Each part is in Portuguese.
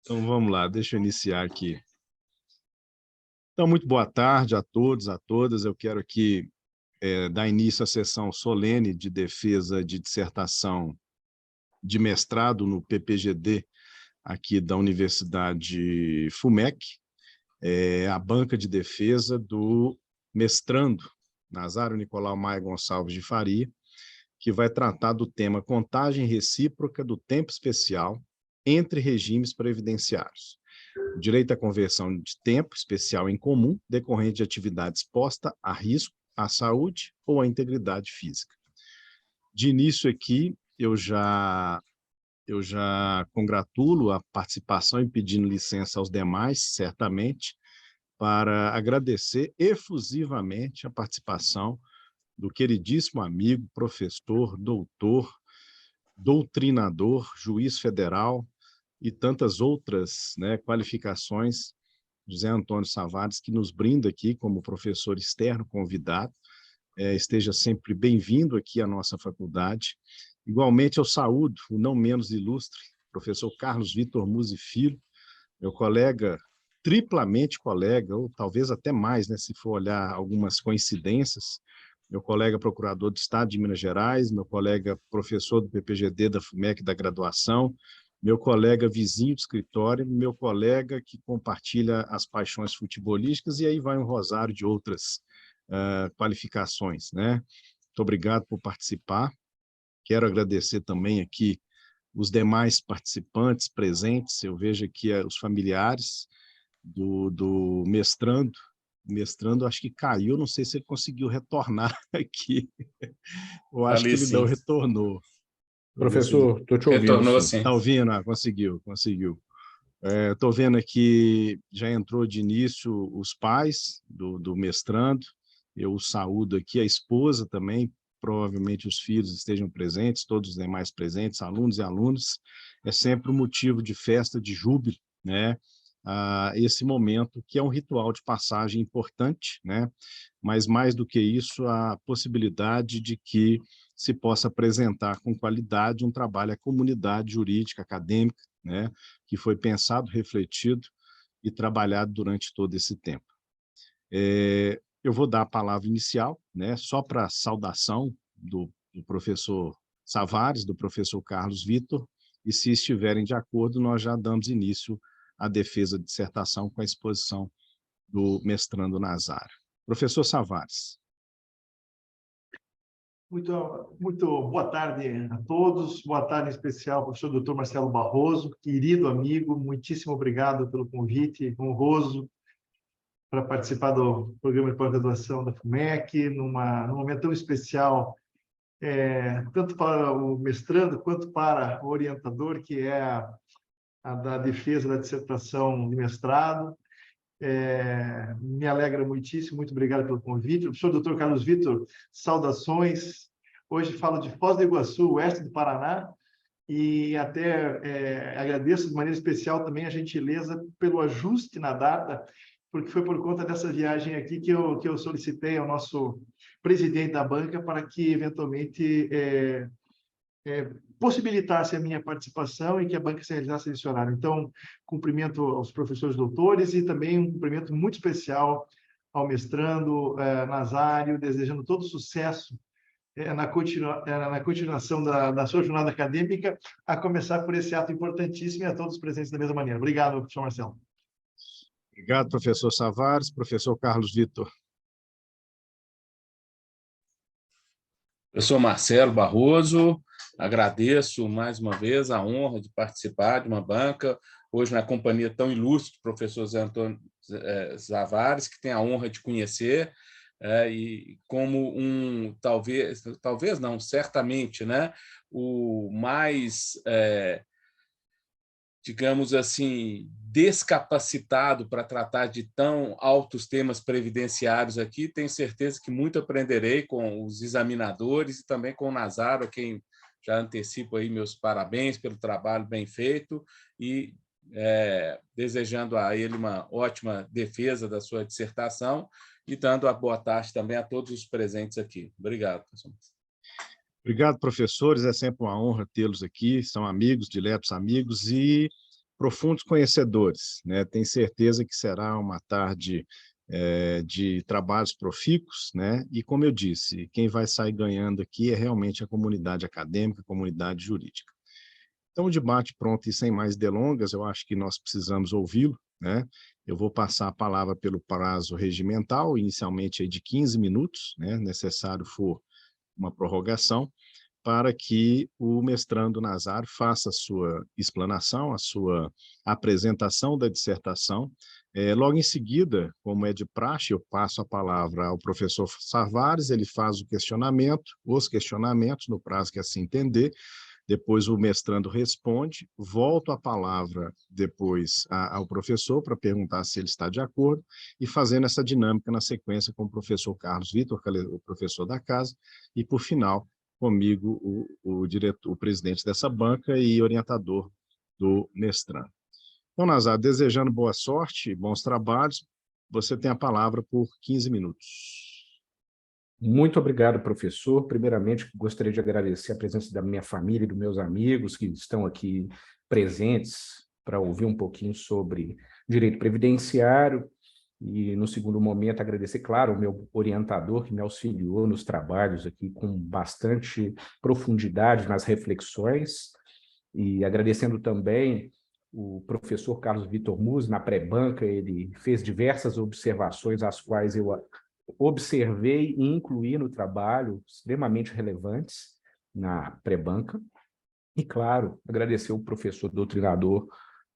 Então vamos lá, deixa eu iniciar aqui. Então, muito boa tarde a todos, a todas. Eu quero aqui dar início à sessão solene de defesa de dissertação de mestrado no PPGD aqui da Universidade FUMEC, a banca de defesa do mestrando Nazário Nicolau Maia Gonçalves de Faria, que vai tratar do tema contagem recíproca do tempo especial entre regimes previdenciários. O direito à conversão de tempo especial em comum decorrente de atividade exposta a risco à saúde ou à integridade física. De início aqui, eu já congratulo a participação e pedindo licença aos demais, certamente, para agradecer efusivamente a participação do queridíssimo amigo, professor, doutor, doutrinador, juiz federal e tantas outras, né, qualificações, José Antônio Savares, que nos brinda aqui como professor externo convidado. Esteja sempre bem-vindo aqui à nossa faculdade. Igualmente, eu saúdo o não menos ilustre professor Carlos Vitor Musi Filho, meu colega, triplamente colega, ou talvez até mais, né, se for olhar algumas coincidências, meu colega procurador de Estado de Minas Gerais, meu colega professor do PPGD da FUMEC da graduação, meu colega vizinho de escritório, meu colega que compartilha as paixões futebolísticas, e aí vai um rosário de outras qualificações, né? Muito obrigado por participar. Quero agradecer também aqui os demais participantes presentes. Eu vejo aqui os familiares do mestrando. O mestrando acho que caiu, não sei se ele conseguiu retornar aqui. Eu acho que Ali ele não sim. retornou. Professor, estou te ouvindo. Retornou sim. sim. Está ouvindo? Conseguiu. Estou vendo aqui, já entrou de início os pais do mestrando. Eu o saúdo aqui, a esposa também, provavelmente os filhos estejam presentes, todos os demais presentes, alunos e alunas. É sempre um motivo de festa, de júbilo, né? Esse momento, que é um ritual de passagem importante, né? Mas mais do que isso, a possibilidade de que se possa apresentar com qualidade um trabalho à comunidade jurídica, acadêmica, né? Que foi pensado, refletido e trabalhado durante todo esse tempo. Eu vou dar a palavra inicial, né, só para saudação do professor Savares, do professor Carlos Vitor, e se estiverem de acordo, nós já damos início à defesa de dissertação com a exposição do mestrando Nazário. Professor Savares. Muito boa tarde a todos, boa tarde em especial ao professor Dr. Marcelo Barroso, querido amigo, muitíssimo obrigado pelo convite honroso para participar do programa de pós-graduação da FUMEC, num momento tão especial, tanto para o mestrando quanto para o orientador, que é a da defesa da dissertação de mestrado. Me alegra muitíssimo, muito obrigado pelo convite. Professor Dr. Carlos Vitor, saudações. Hoje falo de Foz do Iguaçu, oeste do Paraná, e até agradeço de maneira especial também a gentileza pelo ajuste na data, porque foi por conta dessa viagem aqui que eu solicitei ao nosso presidente da banca para que, eventualmente, possibilitasse a minha participação e que a banca se realizasse nesse horário. Então, cumprimento aos professores doutores e também um cumprimento muito especial ao mestrando Nazário, desejando todo sucesso na continuação da sua jornada acadêmica, a começar por esse ato importantíssimo, e a todos presentes da mesma maneira. Obrigado, professor Marcelo. Obrigado, professor Savares. Professor Carlos Vitor. Eu sou Marcelo Barroso, agradeço mais uma vez a honra de participar de uma banca, hoje na companhia tão ilustre do professor Zé Antônio Savares, que tem a honra de conhecer, e como talvez não, certamente, né, o mais, digamos assim, descapacitado para tratar de tão altos temas previdenciários aqui. Tenho certeza que muito aprenderei com os examinadores e também com o Nazário, a quem já antecipo aí meus parabéns pelo trabalho bem feito e desejando a ele uma ótima defesa da sua dissertação e dando a boa tarde também a todos os presentes aqui. Obrigado, professor. Obrigado, professores. É sempre uma honra tê-los aqui. São amigos, diletos amigos, e profundos conhecedores, né? Tenho certeza que será uma tarde de trabalhos profícuos, né? E, como eu disse, quem vai sair ganhando aqui é realmente a comunidade acadêmica, a comunidade jurídica. Então, o debate pronto e sem mais delongas, eu acho que nós precisamos ouvi-lo, né? Eu vou passar a palavra pelo prazo regimental, inicialmente aí de 15 minutos, né? Necessário for uma prorrogação, para que o mestrando Nazário faça a sua explanação, a sua apresentação da dissertação. Logo em seguida, como é de praxe, eu passo a palavra ao professor Sarvares, ele faz o questionamento, os questionamentos, no prazo que assim entender, depois o mestrando responde, volto a palavra depois ao professor para perguntar se ele está de acordo e fazendo essa dinâmica na sequência com o professor Carlos Vitor, o professor da casa, e por final, comigo, o presidente dessa banca e orientador do mestrando. Então, Nazário, desejando boa sorte e bons trabalhos, você tem a palavra por 15 minutos. Muito obrigado, professor. Primeiramente, gostaria de agradecer a presença da minha família e dos meus amigos que estão aqui presentes para ouvir um pouquinho sobre direito previdenciário. E, no segundo momento, agradecer, claro, o meu orientador que me auxiliou nos trabalhos aqui com bastante profundidade nas reflexões. E agradecendo também o professor Carlos Vitor Musi, na pré-banca, ele fez diversas observações, as quais eu observei e incluí no trabalho, extremamente relevantes na pré-banca. E, claro, agradecer o professor doutrinador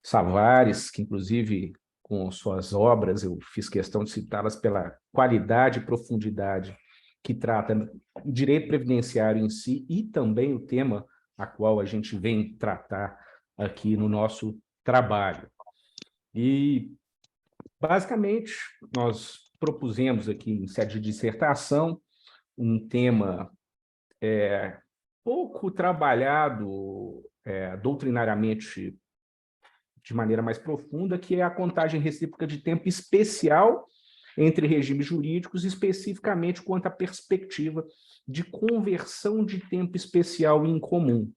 Sarvares, que, inclusive, com suas obras, eu fiz questão de citá-las pela qualidade e profundidade que trata o direito previdenciário em si e também o tema a qual a gente vem tratar aqui no nosso trabalho. E, basicamente, nós propusemos aqui, em sede de dissertação, um tema pouco trabalhado doutrinariamente de maneira mais profunda, que é a contagem recíproca de tempo especial entre regimes jurídicos, especificamente quanto à perspectiva de conversão de tempo especial em comum.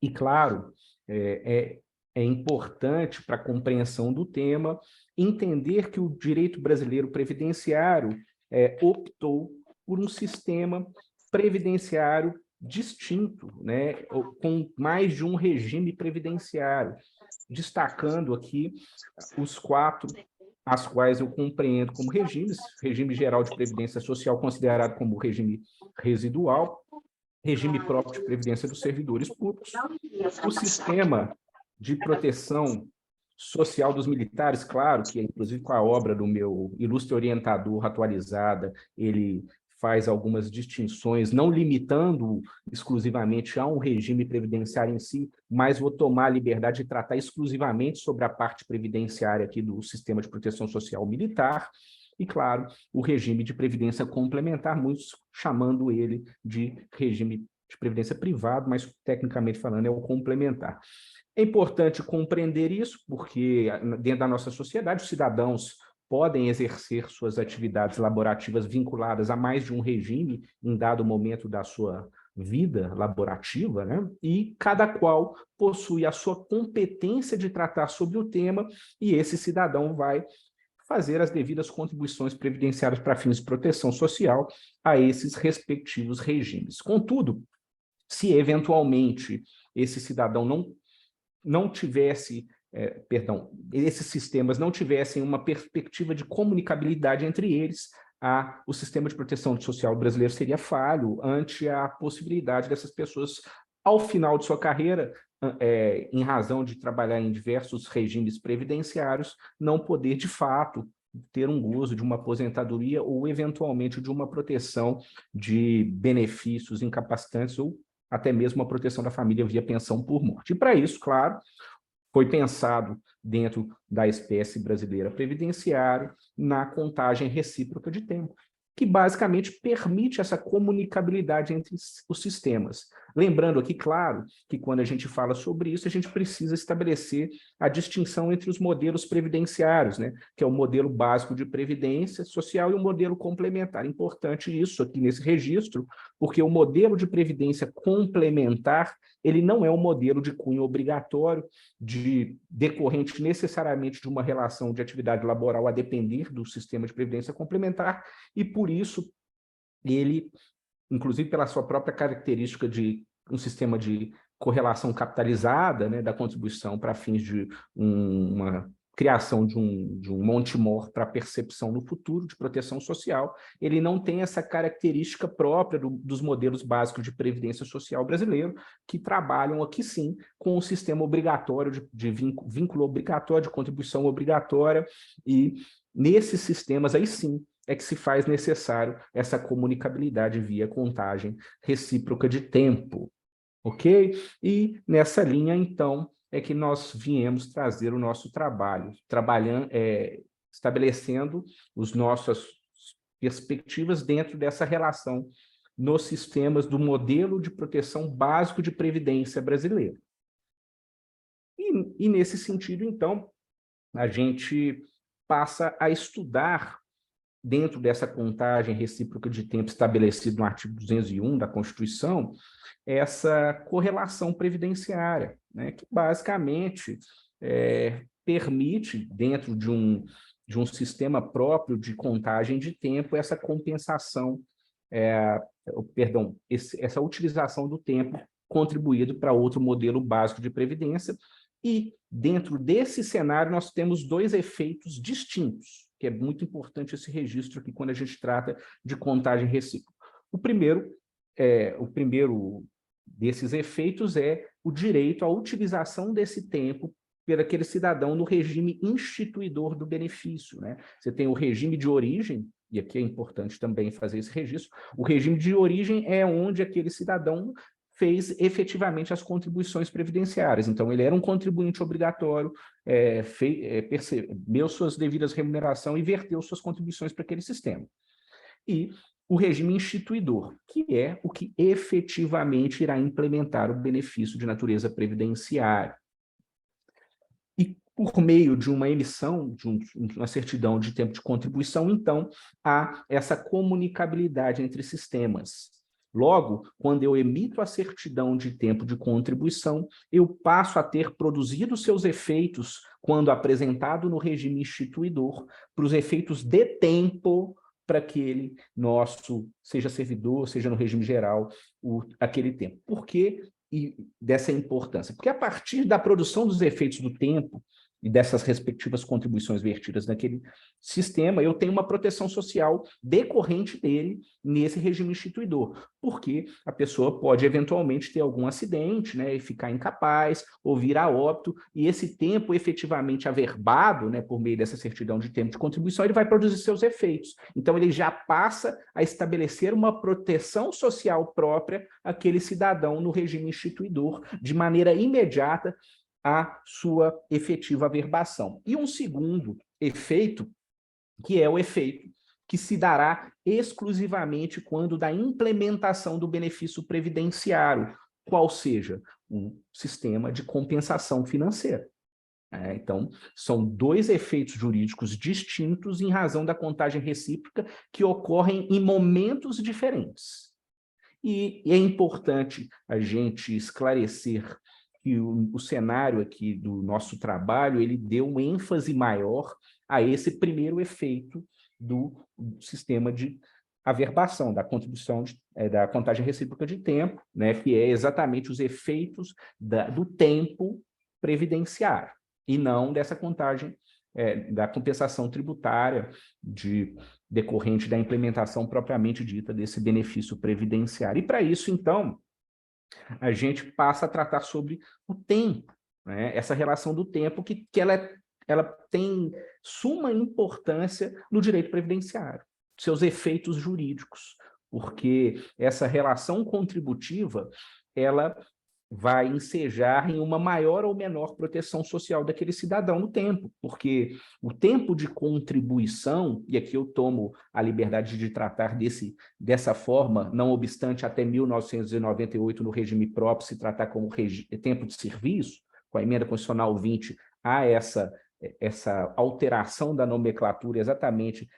E, claro, é importante para a compreensão do tema entender que o direito brasileiro previdenciário optou por um sistema previdenciário distinto, né, com mais de um regime previdenciário, destacando aqui os 4, as quais eu compreendo como regimes: regime geral de previdência social, considerado como regime residual, regime próprio de previdência dos servidores públicos, o sistema de proteção social dos militares, claro, que inclusive com a obra do meu ilustre orientador atualizada, ele faz algumas distinções, não limitando exclusivamente a um regime previdenciário em si, mas vou tomar a liberdade de tratar exclusivamente sobre a parte previdenciária aqui do sistema de proteção social militar, e, claro, o regime de previdência complementar, muitos chamando ele de regime de previdência privado, mas tecnicamente falando é o complementar. É importante compreender isso, porque dentro da nossa sociedade os cidadãos podem exercer suas atividades laborativas vinculadas a mais de um regime em dado momento da sua vida laborativa, né? E cada qual possui a sua competência de tratar sobre o tema, e esse cidadão vai fazer as devidas contribuições previdenciárias para fins de proteção social a esses respectivos regimes. Contudo, se eventualmente esse cidadão não tivesse, esses sistemas não tivessem uma perspectiva de comunicabilidade entre eles, o sistema de proteção social brasileiro seria falho ante a possibilidade dessas pessoas, ao final de sua carreira, em razão de trabalhar em diversos regimes previdenciários, não poder, de fato, ter um gozo de uma aposentadoria ou, eventualmente, de uma proteção de benefícios incapacitantes ou até mesmo a proteção da família via pensão por morte. E, para isso, claro, foi pensado dentro da espécie brasileira previdenciária na contagem recíproca de tempo, que basicamente permite essa comunicabilidade entre os sistemas. Lembrando aqui, claro, que quando a gente fala sobre isso, a gente precisa estabelecer a distinção entre os modelos previdenciários, né? Que é o modelo básico de previdência social e o modelo complementar. Importante isso aqui nesse registro, porque o modelo de previdência complementar, ele não é um modelo de cunho obrigatório, decorrente necessariamente de uma relação de atividade laboral a depender do sistema de previdência complementar, e por isso ele, inclusive pela sua própria característica de um sistema de correlação capitalizada, né, da contribuição para fins de uma criação de um monte-mor para percepção no futuro de proteção social, ele não tem essa característica própria dos modelos básicos de previdência social brasileiro, que trabalham aqui sim com o sistema obrigatório de vínculo obrigatório, de contribuição obrigatória, e nesses sistemas aí sim é que se faz necessário essa comunicabilidade via contagem recíproca de tempo, ok? E nessa linha, então, é que nós viemos trazer o nosso trabalho, estabelecendo as nossas perspectivas dentro dessa relação nos sistemas do modelo de proteção básico de previdência brasileiro. E nesse sentido, então, a gente passa a estudar, dentro dessa contagem recíproca de tempo estabelecida no artigo 201 da Constituição, essa correlação previdenciária, né, que basicamente permite, dentro de um sistema próprio de contagem de tempo, essa compensação, essa utilização do tempo contribuído para outro modelo básico de previdência. E, dentro desse cenário, nós temos dois efeitos distintos, que é muito importante esse registro aqui quando a gente trata de contagem recíproca. O primeiro desses efeitos é o direito à utilização desse tempo por aquele cidadão no regime instituidor do benefício, né? Você tem o regime de origem, e aqui é importante também fazer esse registro. O regime de origem é onde aquele cidadão fez efetivamente as contribuições previdenciárias. Então, ele era um contribuinte obrigatório, percebeu suas devidas remunerações e verteu suas contribuições para aquele sistema. E o regime instituidor, que é o que efetivamente irá implementar o benefício de natureza previdenciária. E por meio de uma emissão, de uma certidão de tempo de contribuição, então, há essa comunicabilidade entre sistemas. Logo, quando eu emito a certidão de tempo de contribuição, eu passo a ter produzido seus efeitos, quando apresentado no regime instituidor, para os efeitos de tempo para aquele nosso, seja servidor, seja no regime geral, aquele tempo. Por que dessa importância? Porque a partir da produção dos efeitos do tempo e dessas respectivas contribuições vertidas naquele sistema, eu tenho uma proteção social decorrente dele nesse regime instituidor, porque a pessoa pode eventualmente ter algum acidente, né, e ficar incapaz, ou vir a óbito, e esse tempo efetivamente averbado, né, por meio dessa certidão de tempo de contribuição, ele vai produzir seus efeitos. Então, ele já passa a estabelecer uma proteção social própria àquele cidadão no regime instituidor, de maneira imediata, a sua efetiva averbação. E um segundo efeito, que é o efeito que se dará exclusivamente quando da implementação do benefício previdenciário, qual seja um sistema de compensação financeira. Então, são dois efeitos jurídicos distintos em razão da contagem recíproca que ocorrem em momentos diferentes. E é importante a gente esclarecer que o cenário aqui do nosso trabalho, ele deu uma ênfase maior a esse primeiro efeito do sistema de averbação, da contribuição, da contagem recíproca de tempo, né, que é exatamente os efeitos do tempo previdenciário, e não dessa contagem, da compensação tributária decorrente da implementação propriamente dita desse benefício previdenciário. E para isso, então, a gente passa a tratar sobre o tempo, né? Essa relação do tempo que ela tem suma importância no direito previdenciário, seus efeitos jurídicos, porque essa relação contributiva, ela vai ensejar em uma maior ou menor proteção social daquele cidadão no tempo, porque o tempo de contribuição, e aqui eu tomo a liberdade de tratar dessa forma, não obstante até 1998, no regime próprio, se tratar como tempo de serviço, com a emenda constitucional 20, há essa alteração da nomenclatura exatamente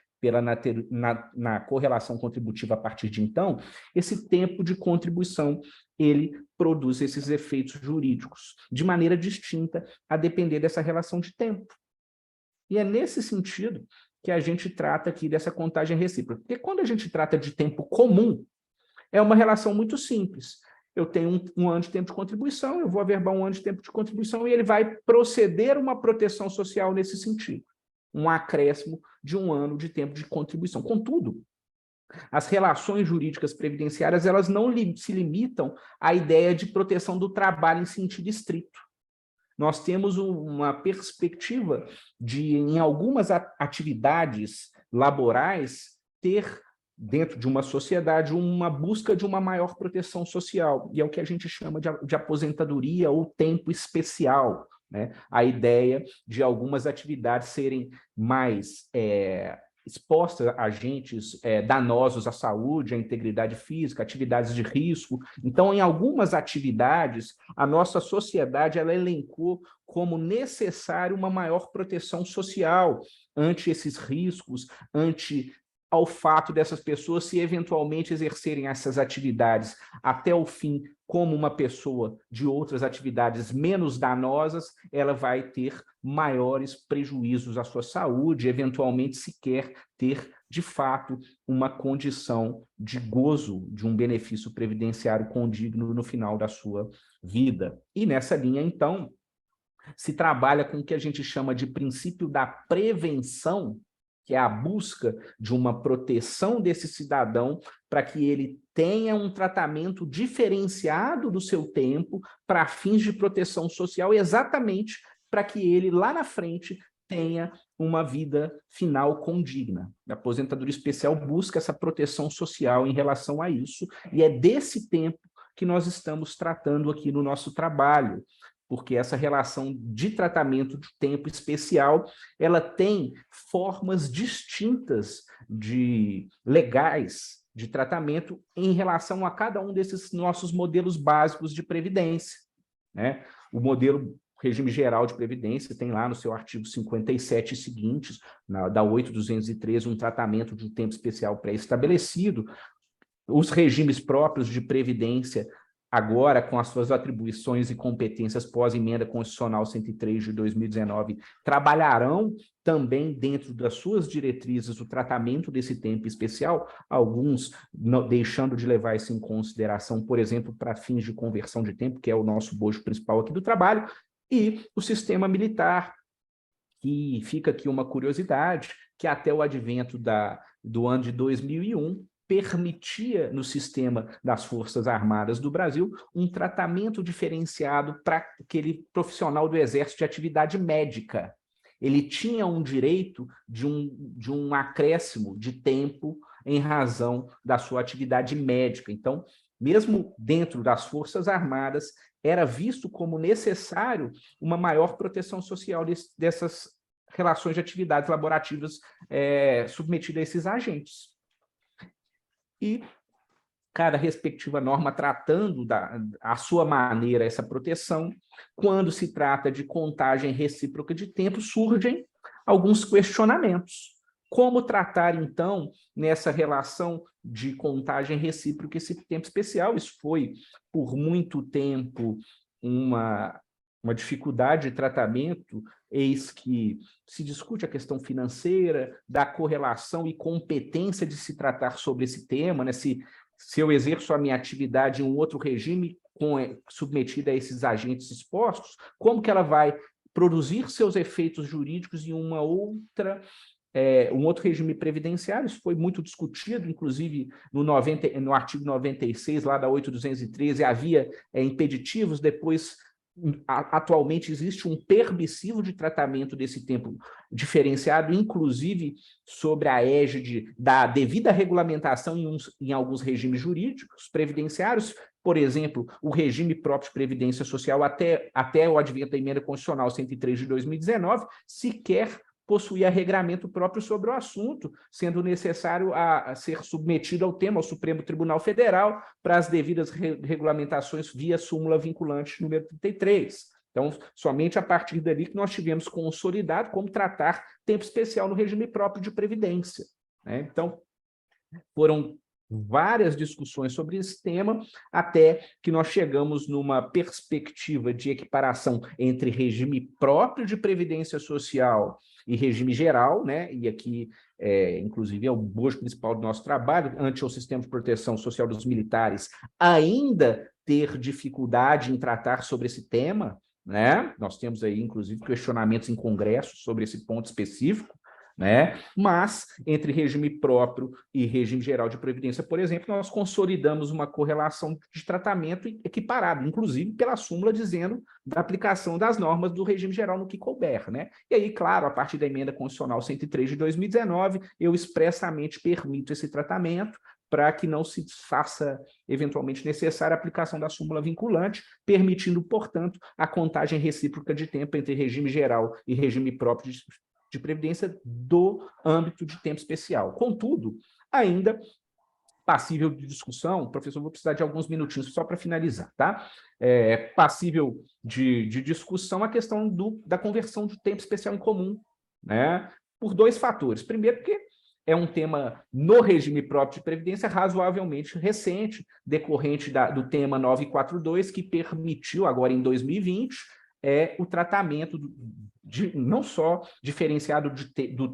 na correlação contributiva a partir de então. Esse tempo de contribuição, ele produz esses efeitos jurídicos de maneira distinta a depender dessa relação de tempo. E é nesse sentido que a gente trata aqui dessa contagem recíproca. Porque quando a gente trata de tempo comum, é uma relação muito simples. Eu tenho um ano de tempo de contribuição, eu vou averbar um ano de tempo de contribuição e ele vai proceder uma proteção social nesse sentido. Um acréscimo de um ano de tempo de contribuição. Contudo, as relações jurídicas previdenciárias, elas não se limitam à ideia de proteção do trabalho em sentido estrito. Nós temos uma perspectiva de, em algumas atividades laborais, ter, dentro de uma sociedade, uma busca de uma maior proteção social, e é o que a gente chama de aposentadoria ou tempo especial, né? A ideia de algumas atividades serem mais expostas a agentes danosos à saúde, à integridade física, atividades de risco. Então, em algumas atividades, a nossa sociedade ela elencou como necessário uma maior proteção social ante esses riscos, ante ao fato dessas pessoas, se eventualmente exercerem essas atividades até o fim como uma pessoa de outras atividades menos danosas, ela vai ter maiores prejuízos à sua saúde, eventualmente sequer ter, de fato, uma condição de gozo de um benefício previdenciário condigno no final da sua vida. E nessa linha, então, se trabalha com o que a gente chama de princípio da prevenção, que é a busca de uma proteção desse cidadão para que ele tenha um tratamento diferenciado do seu tempo para fins de proteção social, exatamente para que ele, lá na frente, tenha uma vida final condigna. A aposentadoria especial busca essa proteção social em relação a isso, e é desse tempo que nós estamos tratando aqui no nosso trabalho, porque essa relação de tratamento de tempo especial, ela tem formas distintas legais de tratamento em relação a cada um desses nossos modelos básicos de previdência, né? O modelo regime geral de previdência tem lá no seu artigo 57 e seguintes, da 8.213, um tratamento de um tempo especial pré-estabelecido. Os regimes próprios de previdência, agora, com as suas atribuições e competências pós-emenda constitucional 103 de 2019, trabalharão também dentro das suas diretrizes o tratamento desse tempo especial, alguns deixando de levar isso em consideração, por exemplo, para fins de conversão de tempo, que é o nosso bojo principal aqui do trabalho, e o sistema militar, que fica aqui uma curiosidade, que até o advento do ano de 2001, permitia, no sistema das Forças Armadas do Brasil, um tratamento diferenciado para aquele profissional do Exército de atividade médica. Ele tinha um direito de um acréscimo de tempo em razão da sua atividade médica. Então, mesmo dentro das Forças Armadas, era visto como necessário uma maior proteção social dessas relações de atividades laborativas submetidas a esses agentes. E cada respectiva norma tratando à sua maneira essa proteção, quando se trata de contagem recíproca de tempo, surgem alguns questionamentos. Como tratar, então, nessa relação de contagem recíproca esse tempo especial? Isso foi, por muito tempo, uma dificuldade de tratamento, eis que se discute a questão financeira, da correlação e competência de se tratar sobre esse tema, né? Se eu exerço a minha atividade em um outro regime submetida a esses agentes expostos, como que ela vai produzir seus efeitos jurídicos em um outro regime previdenciário? Isso foi muito discutido, inclusive no artigo 96, lá da 8.213, havia impeditivos, depois atualmente existe um permissivo de tratamento desse tempo diferenciado, inclusive sobre a égide da devida regulamentação em alguns regimes jurídicos previdenciários, por exemplo, o regime próprio de previdência social até o advento da emenda constitucional 103 de 2019, sequer possuía regramento próprio sobre o assunto, sendo necessário a ser submetido ao tema ao Supremo Tribunal Federal para as devidas regulamentações via súmula vinculante número 33. Então, somente a partir dali que nós tivemos consolidado como tratar tempo especial no regime próprio de previdência, né? Então, foram várias discussões sobre esse tema, até que nós chegamos numa perspectiva de equiparação entre regime próprio de previdência social e regime geral, né? E aqui, inclusive, é o bojo principal do nosso trabalho, ante o sistema de proteção social dos militares ainda ter dificuldade em tratar sobre esse tema, né? Nós temos aí, inclusive, questionamentos em congresso sobre esse ponto específico, né? Mas, entre regime próprio e regime geral de previdência, por exemplo, nós consolidamos uma correlação de tratamento equiparado, inclusive pela súmula dizendo da aplicação das normas do regime geral no que couber, né? E aí, claro, a partir da emenda constitucional 103 de 2019, eu expressamente permito esse tratamento para que não se faça eventualmente necessária a aplicação da súmula vinculante, permitindo, portanto, a contagem recíproca de tempo entre regime geral e regime próprio de previdência do âmbito de tempo especial. Contudo, ainda passível de discussão, professor, vou precisar de alguns minutinhos só para finalizar, tá? Passível de discussão a questão da conversão de tempo especial em comum, né? Por dois fatores. Primeiro, porque é um tema no regime próprio de previdência razoavelmente recente, decorrente do tema 942, que permitiu, agora em 2020, o tratamento não só diferenciado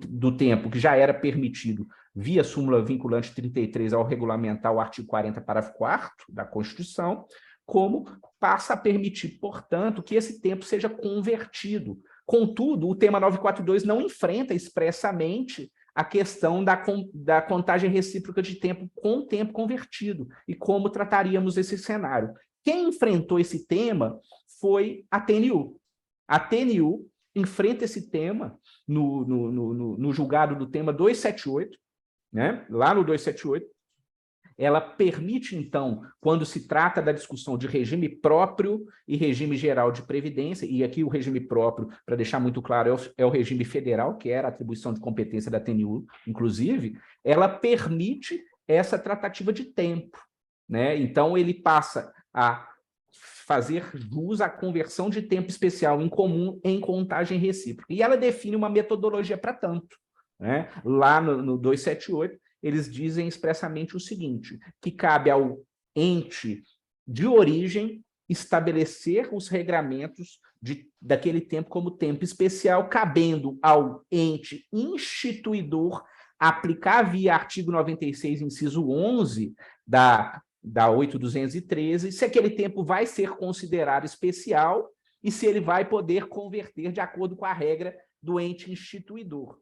do tempo, que já era permitido via súmula vinculante 33 ao regulamentar o artigo 40, parágrafo 4º da Constituição, como passa a permitir, portanto, que esse tempo seja convertido. Contudo, o tema 942 não enfrenta expressamente a questão da contagem recíproca de tempo com tempo convertido e como trataríamos esse cenário. Quem enfrentou esse tema foi a TNU. A TNU enfrenta esse tema no julgado do tema 278, né? Lá no 278, ela permite, então, quando se trata da discussão de regime próprio e regime geral de previdência, e aqui o regime próprio, para deixar muito claro, é o regime federal, que era a atribuição de competência da TNU, inclusive, ela permite essa tratativa de tempo, né? Então, ele passa a fazer jus à conversão de tempo especial em comum em contagem recíproca. E ela define uma metodologia para tanto, né? Lá no 278, eles dizem expressamente o seguinte, que cabe ao ente de origem estabelecer os regramentos daquele tempo como tempo especial, cabendo ao ente instituidor aplicar via artigo 96, inciso 11 da 8.213, se aquele tempo vai ser considerado especial e se ele vai poder converter de acordo com a regra do ente instituidor.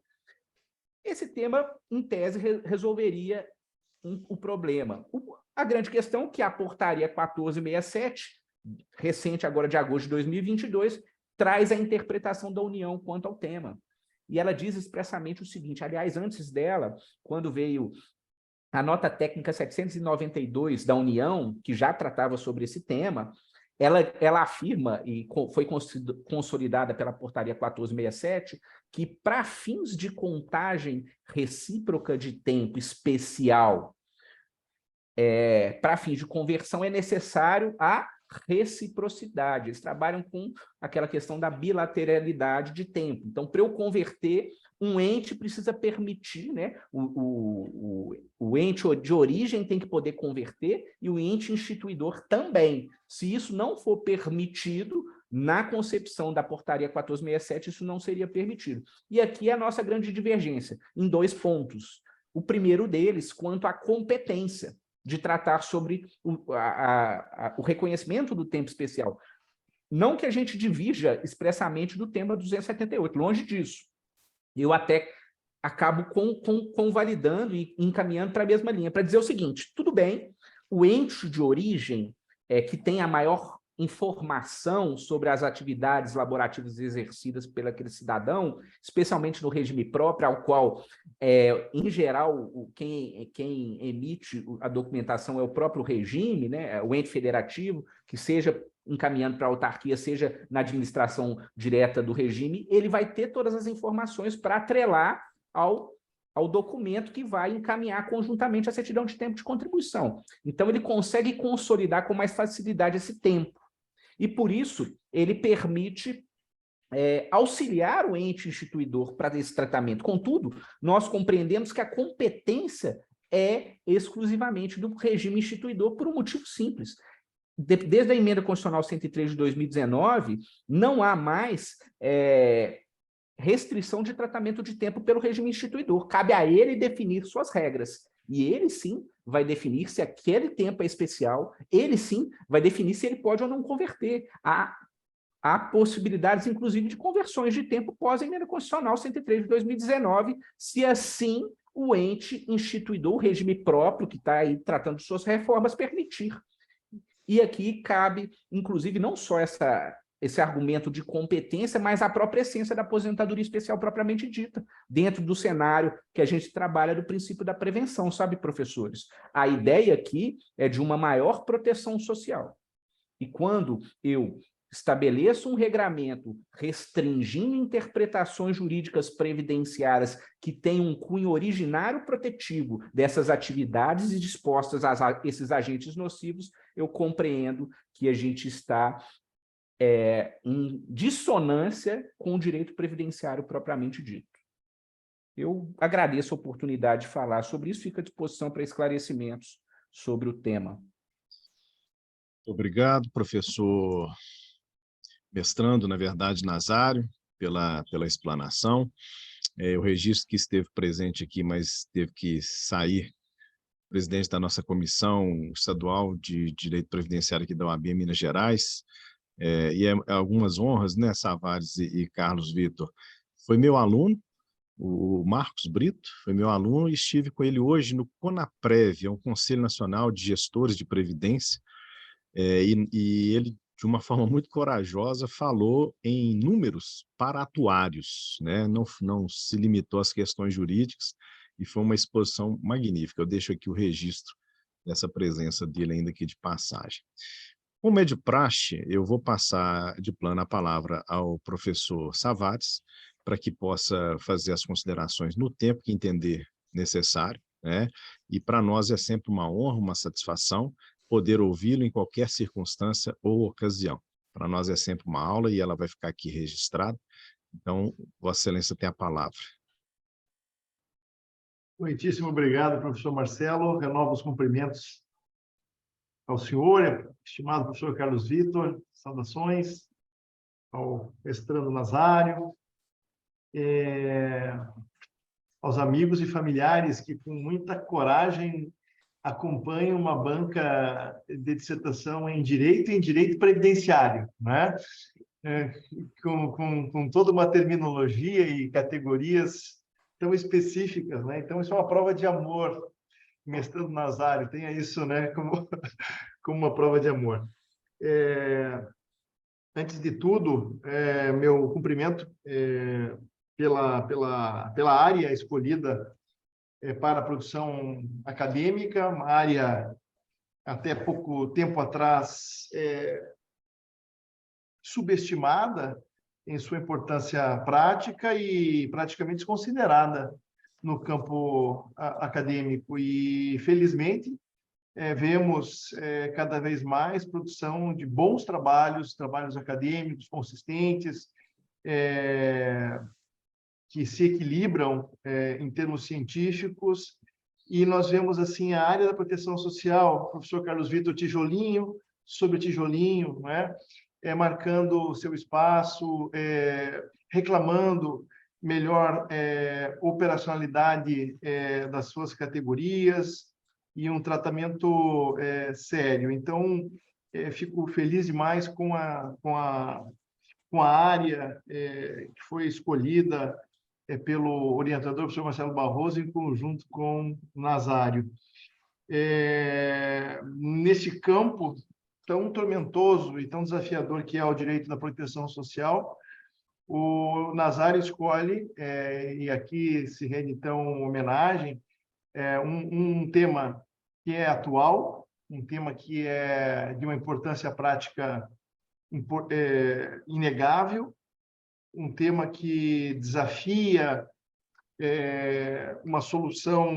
Esse tema, em tese, resolveria o problema. A grande questão é que a portaria 1467, recente agora de agosto de 2022, traz a interpretação da União quanto ao tema. E ela diz expressamente o seguinte, aliás, antes dela, quando veio a nota técnica 792 da União, que já tratava sobre esse tema, ela afirma, e foi consolidada pela portaria 1467, que para fins de contagem recíproca de tempo especial, para fins de conversão, é necessário a reciprocidade. Eles trabalham com aquela questão da bilateralidade de tempo. Então, para eu converter, um ente precisa permitir, né? O ente de origem tem que poder converter e o ente instituidor também. Se isso não for permitido, na concepção da portaria 1467, isso não seria permitido. E aqui é a nossa grande divergência, em dois pontos. O primeiro deles, quanto à competência de tratar sobre o reconhecimento do tempo especial. Não que a gente divirja expressamente do tema 278, longe disso. Eu até acabo convalidando e encaminhando para a mesma linha, para dizer o seguinte, tudo bem, o ente de origem que tem a maior informação sobre as atividades laborativas exercidas pelo aquele cidadão, especialmente no regime próprio, ao qual, em geral, quem emite a documentação é o próprio regime, né, o ente federativo, que seja encaminhando para a autarquia, seja na administração direta do regime, ele vai ter todas as informações para atrelar ao documento que vai encaminhar conjuntamente a certidão de tempo de contribuição. Então, ele consegue consolidar com mais facilidade esse tempo. E, por isso, ele permite auxiliar o ente instituidor para esse tratamento. Contudo, nós compreendemos que a competência é exclusivamente do regime instituidor por um motivo simples. Desde a Emenda Constitucional 103 de 2019, não há mais restrição de tratamento de tempo pelo regime instituidor. Cabe a ele definir suas regras. E ele, sim, vai definir se aquele tempo é especial, ele, sim, vai definir se ele pode ou não converter. Há possibilidades, inclusive, de conversões de tempo pós-Emenda Constitucional 103 de 2019, se assim o ente instituidor, o regime próprio, que está aí tratando de suas reformas, permitir. E aqui cabe, inclusive, não só esse argumento de competência, mas a própria essência da aposentadoria especial propriamente dita, dentro do cenário que a gente trabalha do princípio da prevenção, sabe, professores? A ideia aqui é de uma maior proteção social. E quando eu estabeleço um regramento restringindo interpretações jurídicas previdenciárias que têm um cunho originário protetivo dessas atividades e dispostas a esses agentes nocivos, eu compreendo que a gente está em dissonância com o direito previdenciário propriamente dito. Eu agradeço a oportunidade de falar sobre isso, fico à disposição para esclarecimentos sobre o tema. Obrigado, professor mestrando, na verdade, Nazário, pela explanação. O registro que esteve presente aqui, mas teve que sair, presidente da nossa Comissão Estadual de Direito Previdenciário aqui da OAB em Minas Gerais, e algumas honras, né, Savares e Carlos Vitor. Foi meu aluno, o Marcos Brito, foi meu aluno, e estive com ele hoje no CONAPREV, é um Conselho Nacional de Gestores de Previdência, e ele, de uma forma muito corajosa, falou em números para atuários, né? Não se limitou às questões jurídicas, e foi uma exposição magnífica. Eu deixo aqui o registro dessa presença dele ainda aqui de passagem. Como é de praxe, eu vou passar de plano a palavra ao professor Savares, para que possa fazer as considerações no tempo que entender necessário, né? E para nós é sempre uma honra, uma satisfação poder ouvi-lo em qualquer circunstância ou ocasião. Para nós é sempre uma aula e ela vai ficar aqui registrada. Então, Vossa Excelência tem a palavra. Muitíssimo obrigado, professor Marcelo. Renovo os cumprimentos ao senhor, estimado professor Carlos Vitor, saudações ao mestrando Nazário, aos amigos e familiares que com muita coragem acompanham uma banca de dissertação em direito previdenciário, né? Com toda uma terminologia e categorias tão específicas, né? Então, isso é uma prova de amor, mestrando Nazário, tenha isso, né, como uma prova de amor. Antes de tudo, meu cumprimento pela área escolhida para a produção acadêmica, uma área, até pouco tempo atrás, subestimada em sua importância prática e praticamente desconsiderada no campo acadêmico. E, felizmente, vemos cada vez mais produção de bons trabalhos acadêmicos consistentes, que se equilibram em termos científicos, e nós vemos assim a área da proteção social, o professor Carlos Vitor, tijolinho sobre tijolinho, né? Marcando o seu espaço, reclamando melhor operacionalidade das suas categorias e um tratamento sério. Então, fico feliz demais com a área que foi escolhida pelo orientador, o professor Marcelo Barroso, em conjunto com o Nazário. Neste campo, tão tormentoso e tão desafiador que é o direito da proteção social, o Nazário escolhe, e aqui se rende então homenagem, um tema que é atual, um tema que é de uma importância prática inegável, um tema que desafia uma solução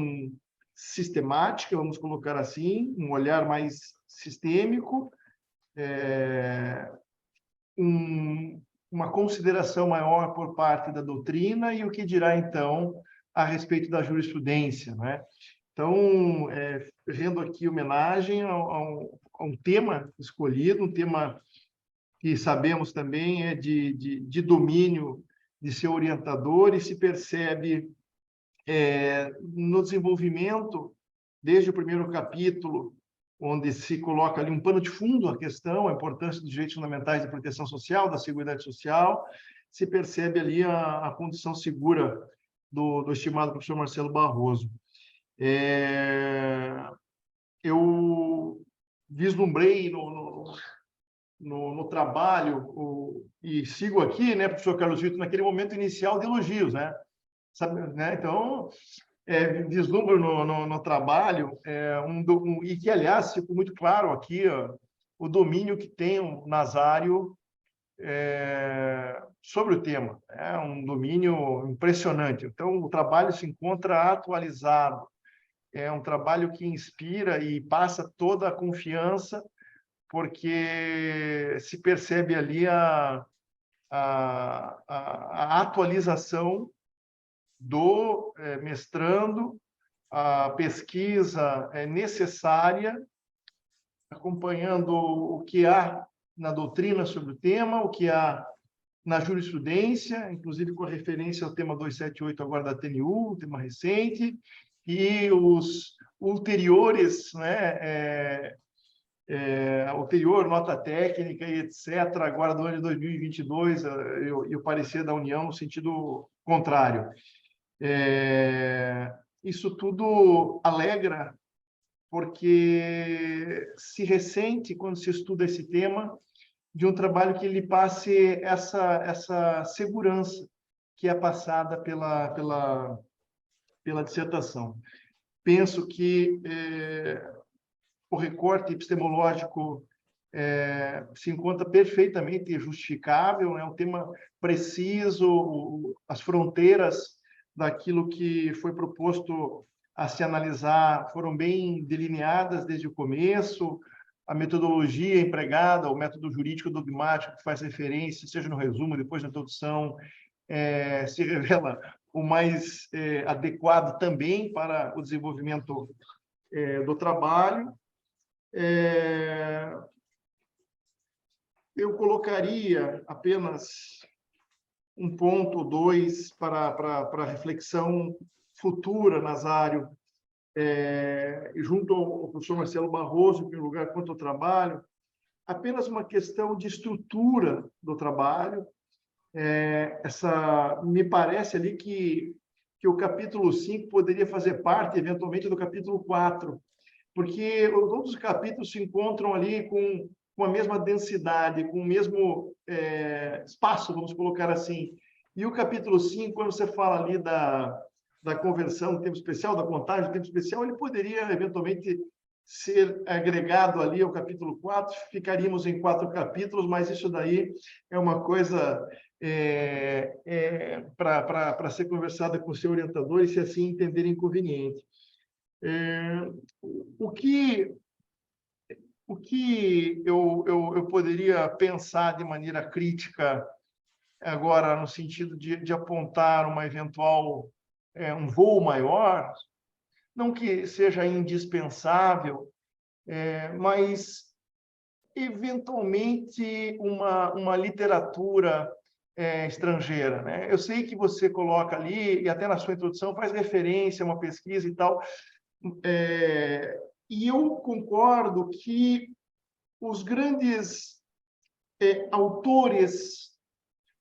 sistemática, vamos colocar assim, um olhar mais sistêmico, uma consideração maior por parte da doutrina e o que dirá, então, a respeito da jurisprudência, né? Então, rendo aqui homenagem a um tema escolhido, um tema que sabemos também é de domínio de seu orientador e se percebe no desenvolvimento, desde o primeiro capítulo, onde se coloca ali um pano de fundo a questão, a importância dos direitos fundamentais da proteção social, da seguridade social, se percebe ali a condição segura do estimado professor Marcelo Barroso. Eu vislumbrei no trabalho, e sigo aqui, né, professor Carlos Vitor, naquele momento inicial de elogios, né? Sabe, né? Então, vislumbro no trabalho, e que, aliás, ficou muito claro aqui, ó, o domínio que tem o Nazário sobre o tema. É um domínio impressionante. Então, o trabalho se encontra atualizado. É um trabalho que inspira e passa toda a confiança, porque se percebe ali a atualização do mestrando, a pesquisa necessária, acompanhando o que há na doutrina sobre o tema, o que há na jurisprudência, inclusive com referência ao tema 278 agora da TNU, tema recente, e os ulteriores, né, ulterior, nota técnica e etc., agora do ano de 2022, e o parecer da União no sentido contrário. Isso tudo alegra, porque se ressente, quando se estuda esse tema, de um trabalho que lhe passe essa segurança que é passada pela dissertação. Penso que o recorte epistemológico se encontra perfeitamente justificável, é um tema preciso, as fronteiras daquilo que foi proposto a se analisar foram bem delineadas desde o começo, a metodologia empregada, o método jurídico dogmático que faz referência, seja no resumo, depois na introdução, se revela o mais adequado também para o desenvolvimento do trabalho. Eu colocaria apenas um ponto ou dois para reflexão futura, Nazário, junto ao professor Marcelo Barroso, em primeiro lugar, quanto ao trabalho, apenas uma questão de estrutura do trabalho. Me parece ali que o capítulo 5 poderia fazer parte, eventualmente, do capítulo 4, porque todos os capítulos se encontram ali com a mesma densidade, com o mesmo espaço, vamos colocar assim. E o capítulo 5, quando você fala ali da conversão do tempo especial, da contagem do tempo especial, ele poderia, eventualmente, ser agregado ali ao capítulo 4, ficaríamos em 4 capítulos, mas isso daí é uma coisa para ser conversada com o seu orientador e, se assim entender inconveniente. O que eu poderia pensar de maneira crítica agora, no sentido de apontar uma eventual um voo maior, não que seja indispensável, mas eventualmente uma literatura estrangeira, né? Eu sei que você coloca ali, e até na sua introdução faz referência a uma pesquisa e tal, e eu concordo que os grandes autores,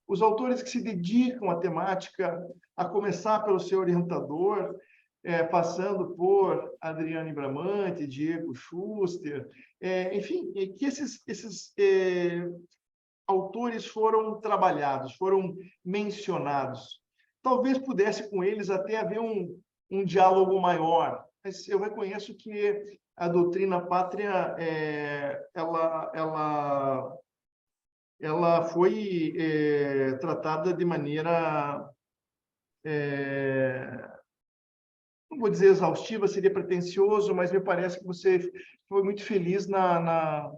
os autores que se dedicam à temática, a começar pelo seu orientador, passando por Adriane Bramante, Diego Schuster, enfim, que esses autores foram trabalhados, foram mencionados. Talvez pudesse com eles até haver um diálogo maior, mas eu reconheço que a doutrina pátria ela foi tratada de maneira, não vou dizer exaustiva, seria pretensioso, mas me parece que você foi muito feliz na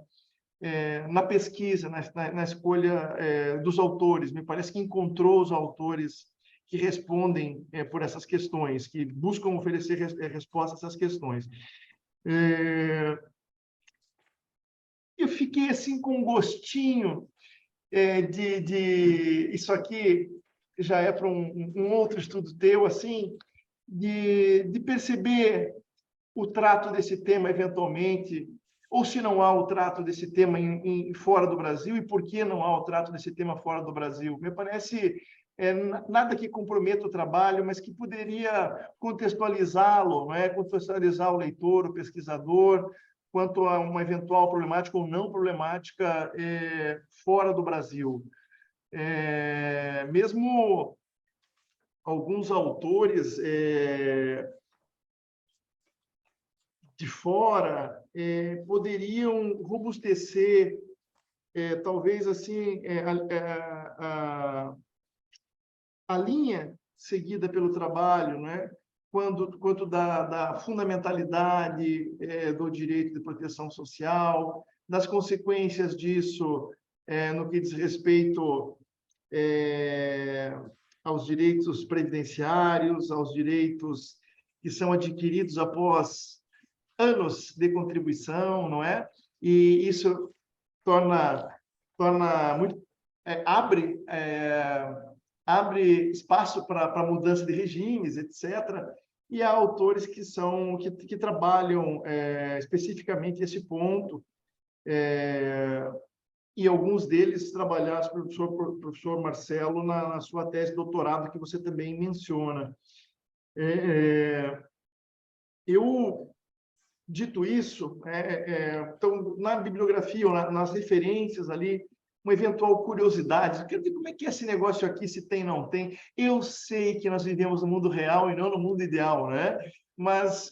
pesquisa, na escolha dos autores. Me parece que encontrou os autores que respondem por essas questões, que buscam oferecer respostas a essas questões. Eu fiquei assim com um gostinho isso aqui já é para um outro estudo teu, assim, de perceber o trato desse tema eventualmente, ou se não há o trato desse tema fora do Brasil, e por que não há o trato desse tema fora do Brasil. Me parece nada que comprometa o trabalho, mas que poderia contextualizá-lo, contextualizar o leitor, o pesquisador, quanto a uma eventual problemática ou não problemática fora do Brasil. Mesmo alguns autores de fora poderiam robustecer, talvez assim, a linha seguida pelo trabalho, quanto da fundamentalidade do direito de proteção social, das consequências disso no que diz respeito aos direitos previdenciários, aos direitos que são adquiridos após anos de contribuição, não é? E isso torna muito abre espaço para mudança de regimes, etc. E há autores que trabalham especificamente esse ponto, e alguns deles trabalhados pelo professor Marcelo na sua tese de doutorado, que você também menciona. Dito isso, então, na bibliografia, ou nas referências ali, uma eventual curiosidade. Eu quero ver como é que é esse negócio aqui, se tem ou não tem. Eu sei que nós vivemos no mundo real e não no mundo ideal, né? Mas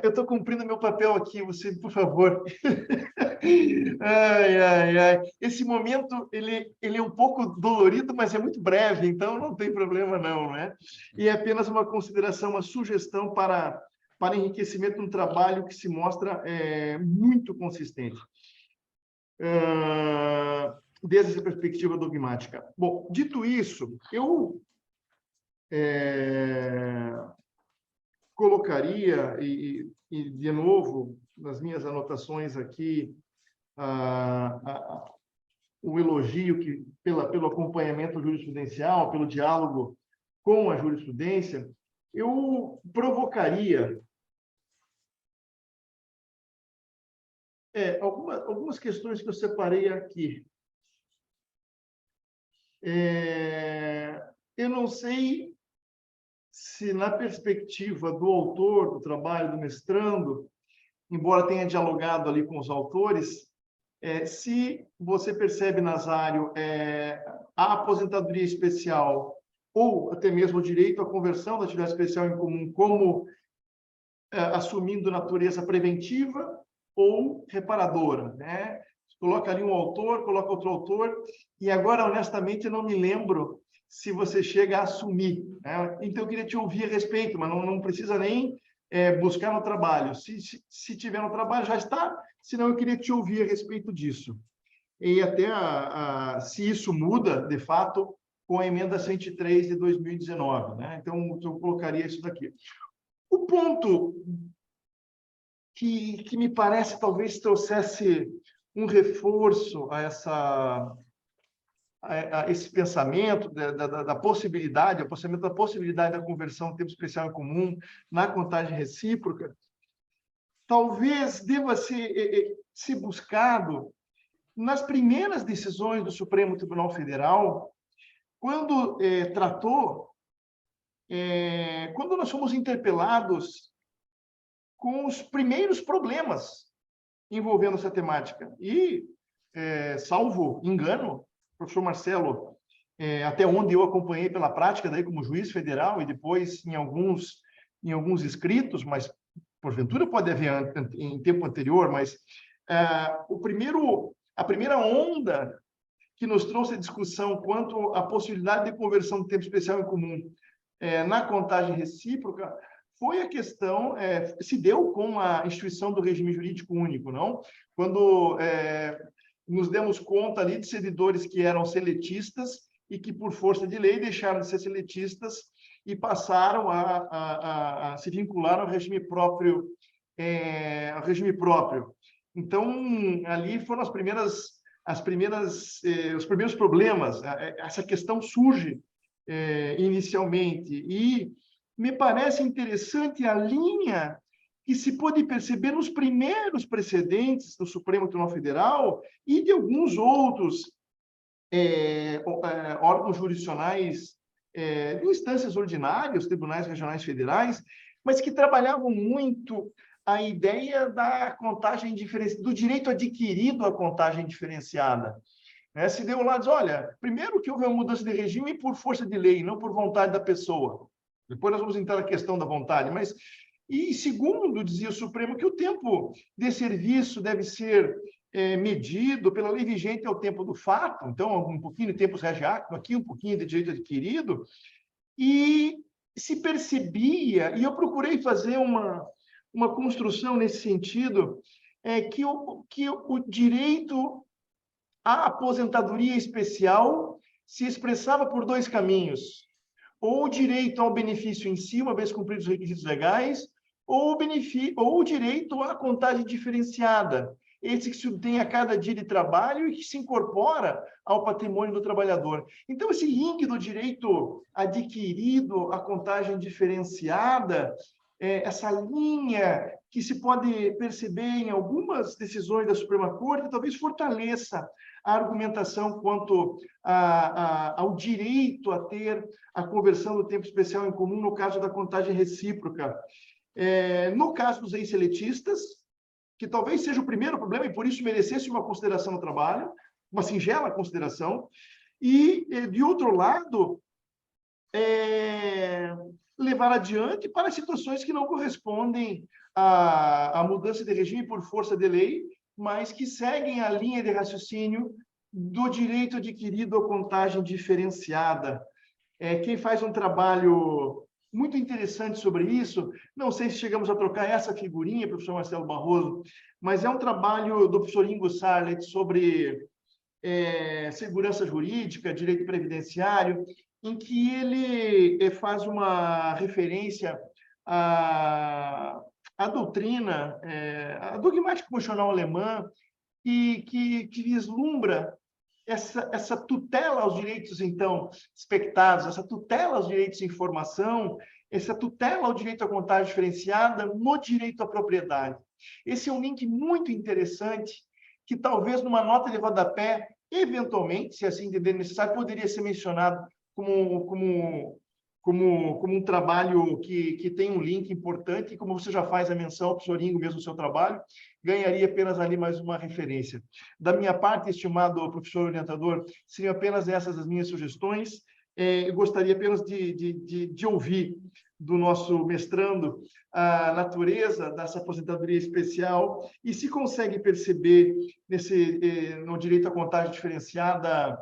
eu estou cumprindo meu papel aqui, você, por favor. Ai. Esse momento, ele é um pouco dolorido, mas é muito breve, então não tem problema não, né? E é apenas uma consideração, uma sugestão para enriquecimento de um trabalho que se mostra muito consistente. Desde essa perspectiva dogmática. Bom, dito isso, eu colocaria, e de novo, nas minhas anotações aqui, o elogio pelo acompanhamento jurisprudencial, pelo diálogo com a jurisprudência, eu provocaria algumas questões que eu separei aqui. Eu não sei se, na perspectiva do autor do trabalho, do mestrando, embora tenha dialogado ali com os autores, se você percebe, Nazário, a aposentadoria especial ou até mesmo o direito à conversão da atividade especial em comum como assumindo natureza preventiva ou reparadora, né? Coloca ali um autor, coloca outro autor, e agora, honestamente, eu não me lembro se você chega a assumir, né? Então, eu queria te ouvir a respeito, mas não precisa nem buscar no trabalho. Se tiver no trabalho, já está, senão eu queria te ouvir a respeito disso. E até se isso muda, de fato, com a emenda 103 de 2019, né? Então, eu colocaria isso daqui. O ponto que me parece talvez trouxesse um reforço a esse pensamento da possibilidade, o pensamento da possibilidade da conversão do tempo especial em comum na contagem recíproca, talvez deva ser buscado nas primeiras decisões do Supremo Tribunal Federal, quando tratou quando nós fomos interpelados com os primeiros problemas envolvendo essa temática. E, salvo engano, professor Marcelo, até onde eu acompanhei pela prática, daí como juiz federal, e depois em alguns escritos, mas porventura pode haver em tempo anterior, mas a primeira onda que nos trouxe a discussão quanto à possibilidade de conversão do tempo especial em comum na contagem recíproca foi a questão, se deu com a instituição do regime jurídico único, não? Quando nos demos conta ali de servidores que eram seletistas e que, por força de lei, deixaram de ser seletistas e passaram a se vincular ao regime próprio. Então, ali foram os primeiros problemas. Essa questão surge inicialmente e me parece interessante a linha que se pôde perceber nos primeiros precedentes do Supremo Tribunal Federal e de alguns outros órgãos jurisdicionais de instâncias ordinárias, tribunais regionais federais, mas que trabalhavam muito a ideia da contagem diferenciada, do direito adquirido à contagem diferenciada. Se deu lá, diz, olha, primeiro que houve uma mudança de regime por força de lei, não por vontade da pessoa. Depois nós vamos entrar na questão da vontade, mas... E segundo, dizia o Supremo, que o tempo de serviço deve ser medido pela lei vigente ao tempo do fato, então um pouquinho de tempus regiactum, aqui um pouquinho de direito adquirido, e se percebia, e eu procurei fazer uma construção nesse sentido, que o direito à aposentadoria especial se expressava por dois caminhos, ou o direito ao benefício em si, uma vez cumpridos os requisitos legais, ou o direito à contagem diferenciada, esse que se obtém a cada dia de trabalho e que se incorpora ao patrimônio do trabalhador. Então, esse link do direito adquirido à contagem diferenciada, essa linha que se pode perceber em algumas decisões da Suprema Corte, talvez fortaleça a argumentação quanto ao direito a ter a conversão do tempo especial em comum no caso da contagem recíproca. No caso dos ex-seletistas, que talvez seja o primeiro problema e por isso merecesse uma consideração no trabalho, uma singela consideração, e, de outro lado, levar adiante para situações que não correspondem à mudança de regime por força de lei, mas que seguem a linha de raciocínio do direito adquirido à contagem diferenciada. Quem faz um trabalho muito interessante sobre isso, não sei se chegamos a trocar essa figurinha, professor Marcelo Barroso, mas é um trabalho do professor Ingo Sarlet sobre segurança jurídica, direito previdenciário, em que ele faz uma referência à doutrina, a dogmática constitucional alemã, que vislumbra essa tutela aos direitos, então, expectados, essa tutela aos direitos de informação, essa tutela ao direito à contagem diferenciada no direito à propriedade. Esse é um link muito interessante, que talvez numa nota de rodapé, eventualmente, se assim entender necessário, poderia ser mencionado como um trabalho que tem um link importante, e como você já faz a menção, professor Ingo, mesmo no seu trabalho, ganharia apenas ali mais uma referência. Da minha parte, estimado professor orientador, seriam apenas essas as minhas sugestões. Eu gostaria apenas de ouvir do nosso mestrando a natureza dessa aposentadoria especial e se consegue perceber no direito à contagem diferenciada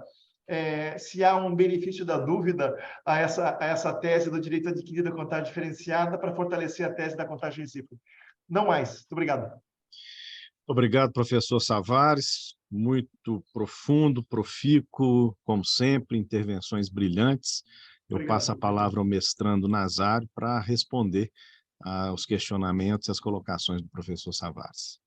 se há um benefício da dúvida a essa tese do direito adquirido à contagem diferenciada para fortalecer a tese da contagem recíproca. Não mais. Muito obrigado. Obrigado, professor Savares. Muito profundo, profícuo, como sempre, intervenções brilhantes. Eu passo a palavra ao mestrando Nazário para responder aos questionamentos e às colocações do professor Savares.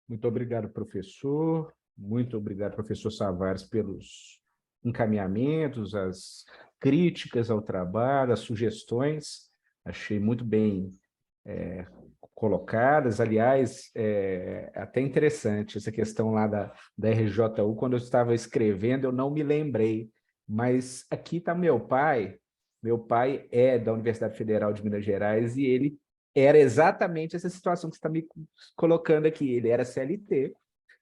Muito obrigado, professor. Muito obrigado, professor Savares, pelos encaminhamentos, as críticas ao trabalho, as sugestões. Achei muito bem colocadas. Aliás, até interessante essa questão lá da RJU. Quando eu estava escrevendo, eu não me lembrei. Mas aqui está meu pai, Meu pai é da Universidade Federal de Minas Gerais e ele era exatamente essa situação que você está me colocando aqui. Ele era CLT,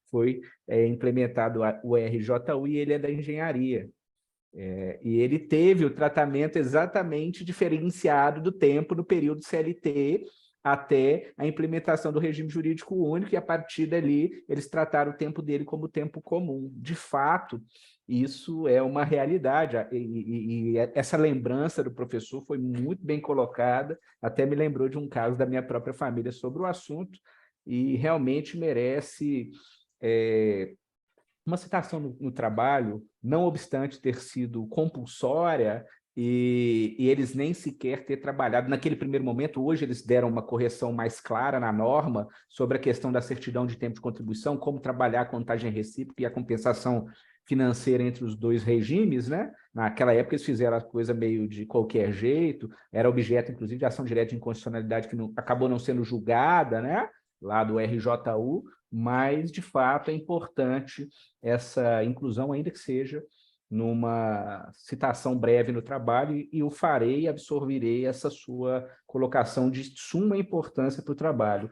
foi implementado o RJU e ele é da engenharia. E ele teve o tratamento exatamente diferenciado do tempo no período CLT até a implementação do regime jurídico único, e a partir dali eles trataram o tempo dele como tempo comum. De fato, isso é uma realidade, e essa lembrança do professor foi muito bem colocada, até me lembrou de um caso da minha própria família sobre o assunto, e realmente merece uma citação no trabalho, não obstante ter sido compulsória, e eles nem sequer ter trabalhado naquele primeiro momento. Hoje eles deram uma correção mais clara na norma sobre a questão da certidão de tempo de contribuição, como trabalhar a contagem recíproca e a compensação financeira entre os dois regimes, né? Naquela época eles fizeram a coisa meio de qualquer jeito, era objeto, inclusive, de ação direta de inconstitucionalidade que acabou não sendo julgada, né? Lá do RJU, mas, de fato, é importante essa inclusão, ainda que seja numa citação breve no trabalho, e eu farei e absorverei essa sua colocação de suma importância para o trabalho.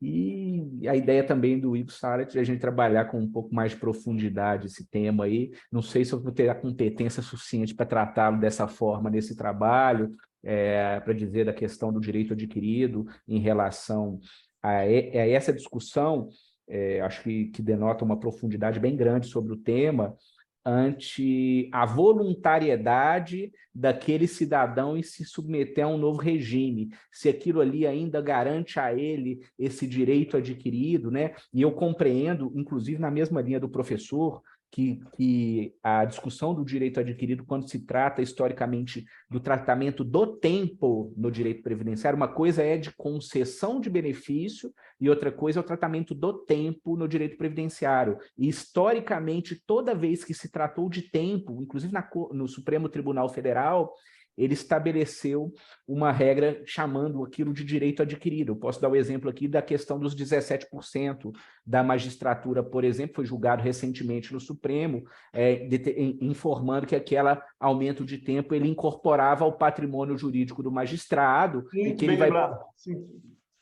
E a ideia também do Ivo Saret de a gente trabalhar com um pouco mais de profundidade esse tema aí. Não sei se eu vou ter a competência suficiente para tratá-lo dessa forma nesse trabalho, para dizer da questão do direito adquirido em relação a essa discussão, acho que denota uma profundidade bem grande sobre o tema, ante a voluntariedade daquele cidadão em se submeter a um novo regime, se aquilo ali ainda garante a ele esse direito adquirido, né? E eu compreendo, inclusive na mesma linha do professor, que a discussão do direito adquirido, quando se trata historicamente do tratamento do tempo no direito previdenciário, uma coisa é de concessão de benefício e outra coisa é o tratamento do tempo no direito previdenciário. E, historicamente, toda vez que se tratou de tempo, inclusive no Supremo Tribunal Federal, ele estabeleceu uma regra chamando aquilo de direito adquirido. Eu posso dar o exemplo aqui da questão dos 17% da magistratura, por exemplo, foi julgado recentemente no Supremo, informando que aquele aumento de tempo ele incorporava ao patrimônio jurídico do magistrado e que ele vai... Sim.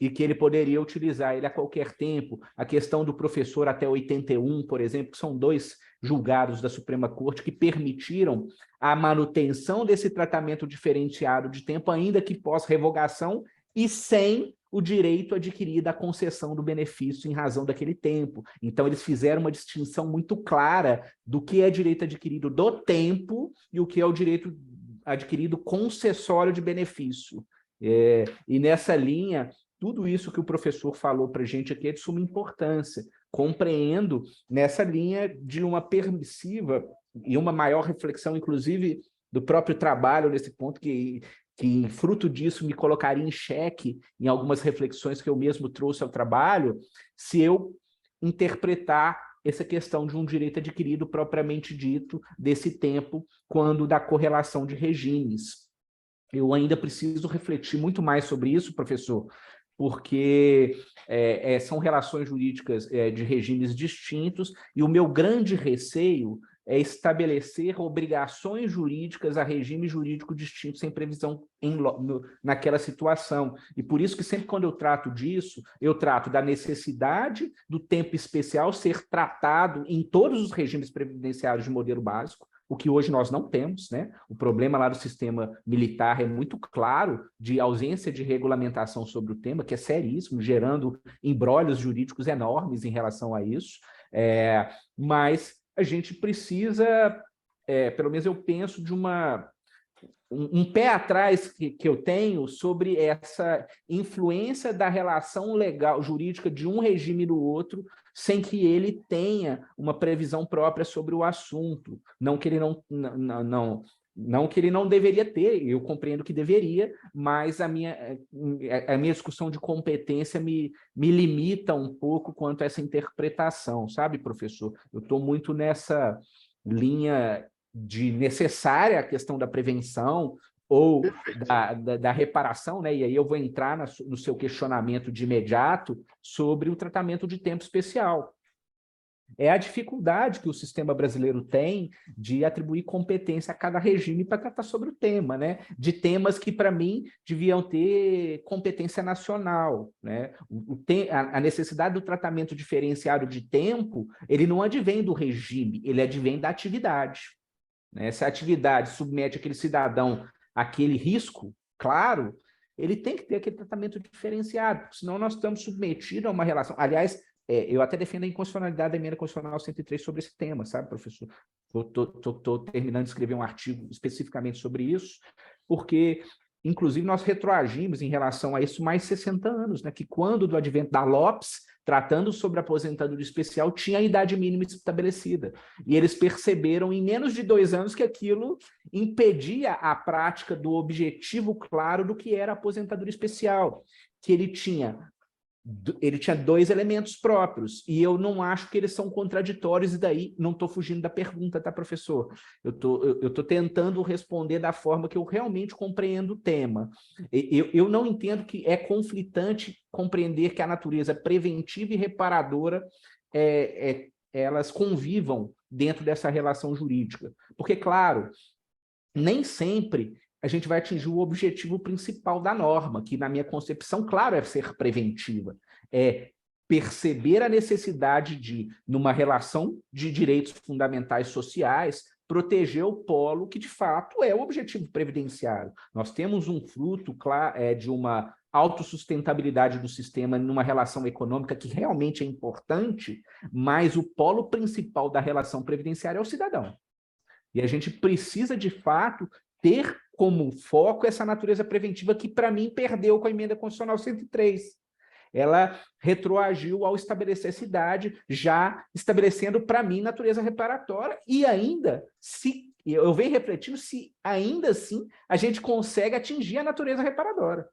E que ele poderia utilizar ele a qualquer tempo. A questão do professor até 81, por exemplo, que são 2 julgados da Suprema Corte que permitiram a manutenção desse tratamento diferenciado de tempo, ainda que pós-revogação, e sem o direito adquirido à concessão do benefício em razão daquele tempo. Então, eles fizeram uma distinção muito clara do que é direito adquirido do tempo e o que é o direito adquirido concessório de benefício. E nessa linha, tudo isso que o professor falou para a gente aqui é de suma importância. Compreendo nessa linha de uma permissiva e uma maior reflexão, inclusive, do próprio trabalho nesse ponto, que fruto disso me colocaria em xeque em algumas reflexões que eu mesmo trouxe ao trabalho, se eu interpretar essa questão de um direito adquirido propriamente dito desse tempo, quando da correlação de regimes. Eu ainda preciso refletir muito mais sobre isso, professor, porque são relações jurídicas de regimes distintos, e o meu grande receio é estabelecer obrigações jurídicas a regime jurídico distinto sem previsão naquela situação. E por isso que sempre quando eu trato disso, eu trato da necessidade do tempo especial ser tratado em todos os regimes previdenciários de modelo básico, o que hoje nós não temos, né? O problema lá do sistema militar é muito claro, de ausência de regulamentação sobre o tema, que é seríssimo, gerando embrólios jurídicos enormes em relação a isso, mas a gente precisa, pelo menos eu penso, de um pé atrás que eu tenho sobre essa influência da relação legal, jurídica de um regime no outro, sem que ele tenha uma previsão própria sobre o assunto. Não que ele não que ele não deveria ter, eu compreendo que deveria, mas a minha discussão de competência me limita um pouco quanto a essa interpretação, sabe, professor? Eu estou muito nessa linha de necessária a questão da prevenção ou da reparação, né? E aí eu vou entrar no seu questionamento de imediato sobre o tratamento de tempo especial. é a dificuldade que o sistema brasileiro tem de atribuir competência a cada regime para tratar sobre o tema, né? De temas que, para mim, deviam ter competência nacional, né? A necessidade do tratamento diferenciado de tempo, ele não advém do regime, ele advém da atividade, né? Se a atividade submete aquele cidadão àquele risco, claro, ele tem que ter aquele tratamento diferenciado, senão nós estamos submetidos a uma relação. Aliás, eu até defendo a inconstitucionalidade da emenda constitucional 103 sobre esse tema, sabe, professor? Estou terminando de escrever um artigo especificamente sobre isso, porque, inclusive, nós retroagimos em relação a isso mais 60 anos, né? Que quando do advento da Lopes, tratando sobre aposentadoria especial, tinha a idade mínima estabelecida. E eles perceberam em menos de 2 anos que aquilo impedia a prática do objetivo claro do que era a aposentadoria especial, que ele tinha 2 elementos próprios, e eu não acho que eles são contraditórios, e daí não estou fugindo da pergunta, tá, professor? Eu tô tentando responder da forma que eu realmente compreendo o tema. Eu não entendo que é conflitante compreender que a natureza preventiva e reparadora elas convivam dentro dessa relação jurídica. Porque, claro, nem sempre a gente vai atingir o objetivo principal da norma, que, na minha concepção, claro, é ser preventiva, é perceber a necessidade de, numa relação de direitos fundamentais sociais, proteger o polo que, de fato, é o objetivo previdenciário. Nós temos um fruto de uma autossustentabilidade do sistema numa relação econômica que realmente é importante, mas o polo principal da relação previdenciária é o cidadão. E a gente precisa, de fato, ter como foco essa natureza preventiva que, para mim, perdeu com a emenda constitucional 103. Ela retroagiu ao estabelecer essa idade, já estabelecendo, para mim, natureza reparatória, e ainda, se eu venho refletindo, se ainda assim a gente consegue atingir a natureza reparadora.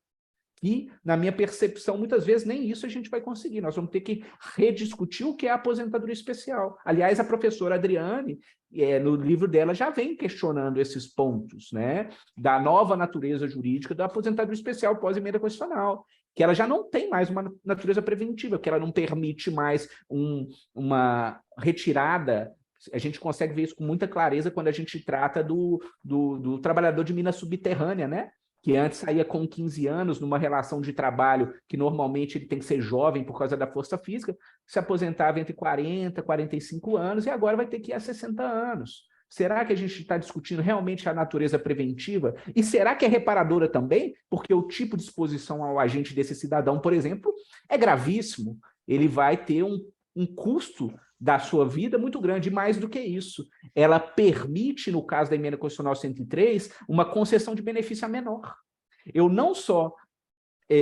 E, na minha percepção, muitas vezes nem isso a gente vai conseguir. Nós vamos ter que rediscutir o que é a aposentadoria especial. Aliás, a professora Adriane, no livro dela, já vem questionando esses pontos, né? Da nova natureza jurídica da aposentadoria especial pós-emenda constitucional, que ela já não tem mais uma natureza preventiva, que ela não permite mais uma retirada. A gente consegue ver isso com muita clareza quando a gente trata do trabalhador de mina subterrânea, né? Que antes saía com 15 anos numa relação de trabalho que normalmente ele tem que ser jovem por causa da força física, se aposentava entre 40 e 45 anos e agora vai ter que ir a 60 anos. Será que a gente está discutindo realmente a natureza preventiva? E será que é reparadora também? Porque o tipo de exposição ao agente desse cidadão, por exemplo, é gravíssimo. Ele vai ter um custo da sua vida muito grande, e mais do que isso, ela permite, no caso da emenda constitucional 103, uma concessão de benefício a menor. Eu não só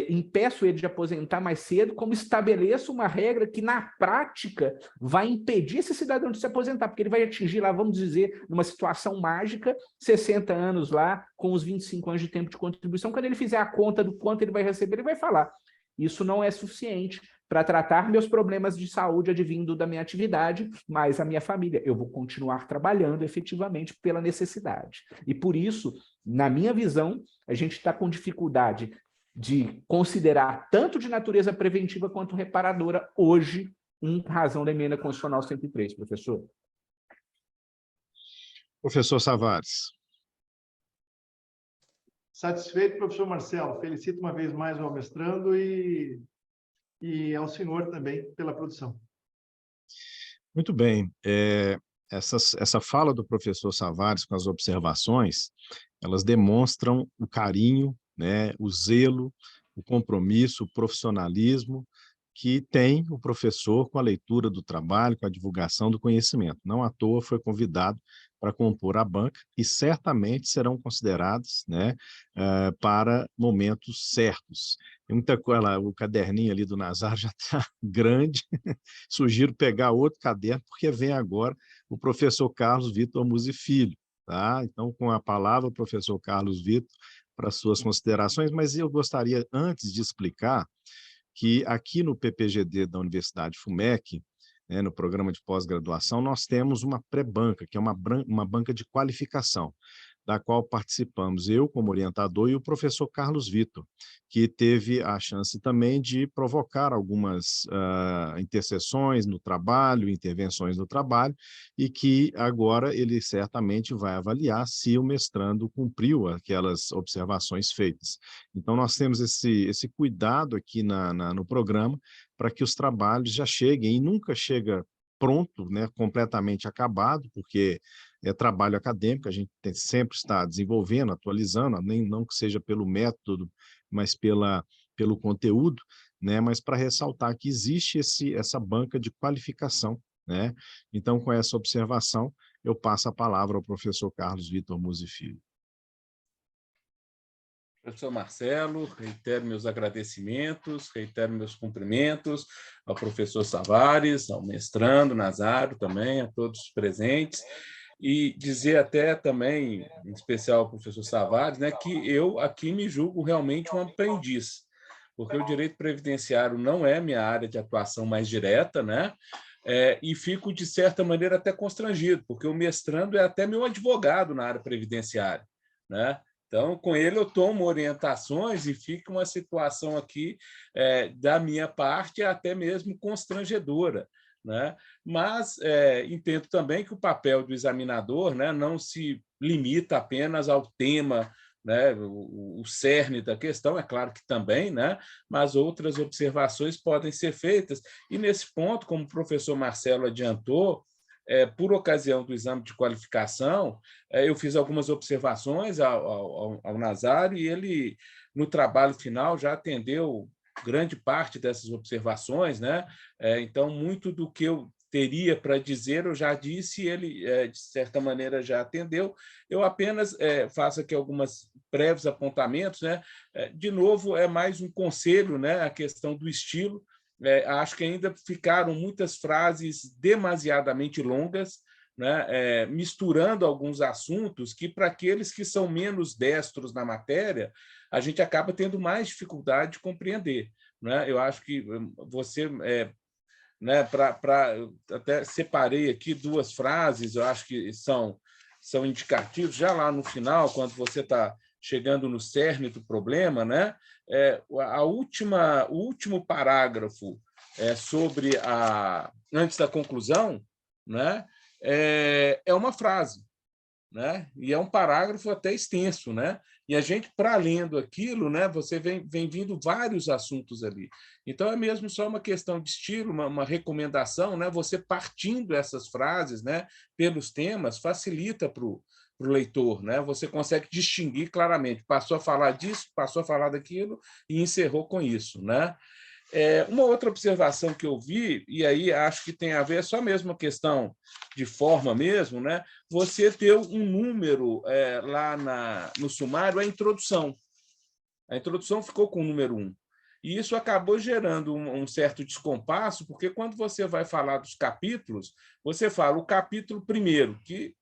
impeço ele de aposentar mais cedo, como estabeleço uma regra que, na prática, vai impedir esse cidadão de se aposentar, porque ele vai atingir lá, vamos dizer, numa situação mágica, 60 anos lá, com os 25 anos de tempo de contribuição. Quando ele fizer a conta do quanto ele vai receber, ele vai falar: isso não é suficiente para tratar meus problemas de saúde advindo da minha atividade, mas a minha família. Eu vou continuar trabalhando efetivamente pela necessidade. E por isso, na minha visão, a gente está com dificuldade de considerar tanto de natureza preventiva quanto reparadora hoje, em razão da emenda constitucional 103, professor. Professor Savares. Satisfeito, professor Marcelo. Felicito uma vez mais o mestrando e ao senhor também pela produção. Muito bem. Essa fala do professor Savares com as observações, elas demonstram o carinho, né, o zelo, o compromisso, o profissionalismo que tem o professor com a leitura do trabalho, com a divulgação do conhecimento. Não à toa foi convidado para compor a banca e certamente serão considerados, né, para momentos certos. Tem muita coisa, o caderninho ali do Nazar já está grande, sugiro pegar outro caderno, porque vem agora o professor Carlos Vitor Musi Filho. Tá? Então, com a palavra, o professor Carlos Vitor, para suas considerações, mas eu gostaria, antes de explicar, que aqui no PPGD da Universidade FUMEC, né, no programa de pós-graduação, nós temos uma pré-banca, que é uma banca de qualificação. da qual participamos eu como orientador e o professor Carlos Vitor, que teve a chance também de provocar algumas interseções no trabalho, intervenções no trabalho, e que agora ele certamente vai avaliar se o mestrando cumpriu aquelas observações feitas. Então, nós temos esse cuidado aqui no programa para que os trabalhos já cheguem, e nunca chega pronto, né, completamente acabado, porque é trabalho acadêmico, a gente sempre está desenvolvendo, atualizando, nem não que seja pelo método, mas pelo conteúdo, né, mas para ressaltar que existe essa banca de qualificação, né? Então, com essa observação, eu passo a palavra ao professor Carlos Vitor Musi Filho. Professor Marcelo, reitero meus agradecimentos, reitero meus cumprimentos ao professor Savares, ao mestrando Nazário também, a todos os presentes, e dizer até também, em especial ao professor Savares, né, que eu aqui me julgo realmente um aprendiz, porque o direito previdenciário não é minha área de atuação mais direta, né? E fico, de certa maneira, até constrangido, porque o mestrando é até meu advogado na área previdenciária, né? Então, com ele eu tomo orientações e fica uma situação aqui, da minha parte, até mesmo constrangedora, né? Mas entendo também que o papel do examinador, né, não se limita apenas ao tema, né, o cerne da questão, é claro que também, né, mas outras observações podem ser feitas. E, nesse ponto, como o professor Marcelo adiantou, por ocasião do exame de qualificação, eu fiz algumas observações ao Nazário e ele, no trabalho final, já atendeu grande parte dessas observações, né? Então, muito do que eu teria para dizer, eu já disse, e ele, de certa maneira, já atendeu. Eu apenas faço aqui alguns breves apontamentos, né? De novo, é mais um conselho, né? A questão do estilo. Acho que ainda ficaram muitas frases demasiadamente longas, né, misturando alguns assuntos que, para aqueles que são menos destros na matéria, a gente acaba tendo mais dificuldade de compreender, né? Eu acho que você, né, até separei aqui duas frases, eu acho que são indicativos, já lá no final, quando você está chegando no cerne do problema, né? O último parágrafo sobre antes da conclusão, né? É uma frase, né? E é um parágrafo até extenso, né? E a gente, para lendo aquilo, né, você vem vindo vários assuntos ali. Então, é mesmo só uma questão de estilo, uma recomendação, né? Você partindo essas frases, né, pelos temas, facilita para o leitor, né? Você consegue distinguir claramente. Passou a falar disso, passou a falar daquilo e encerrou com isso, né? Uma outra observação que eu vi, e aí acho que tem a ver só mesmo a questão de forma mesmo, né? Você ter um número lá no sumário, a introdução. A introdução ficou com o número 1. E isso acabou gerando um certo descompasso, porque quando você vai falar dos capítulos, você fala o capítulo 1º, que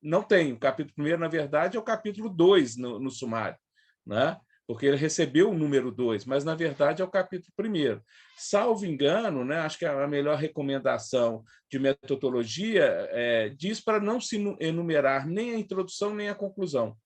não tem. O capítulo 1º, na verdade, é o capítulo 2 no sumário, né? Porque ele recebeu o número 2, mas, na verdade, é o capítulo 1º. Salvo engano, né, acho que a melhor recomendação de metodologia diz para não se enumerar nem a introdução nem a conclusão,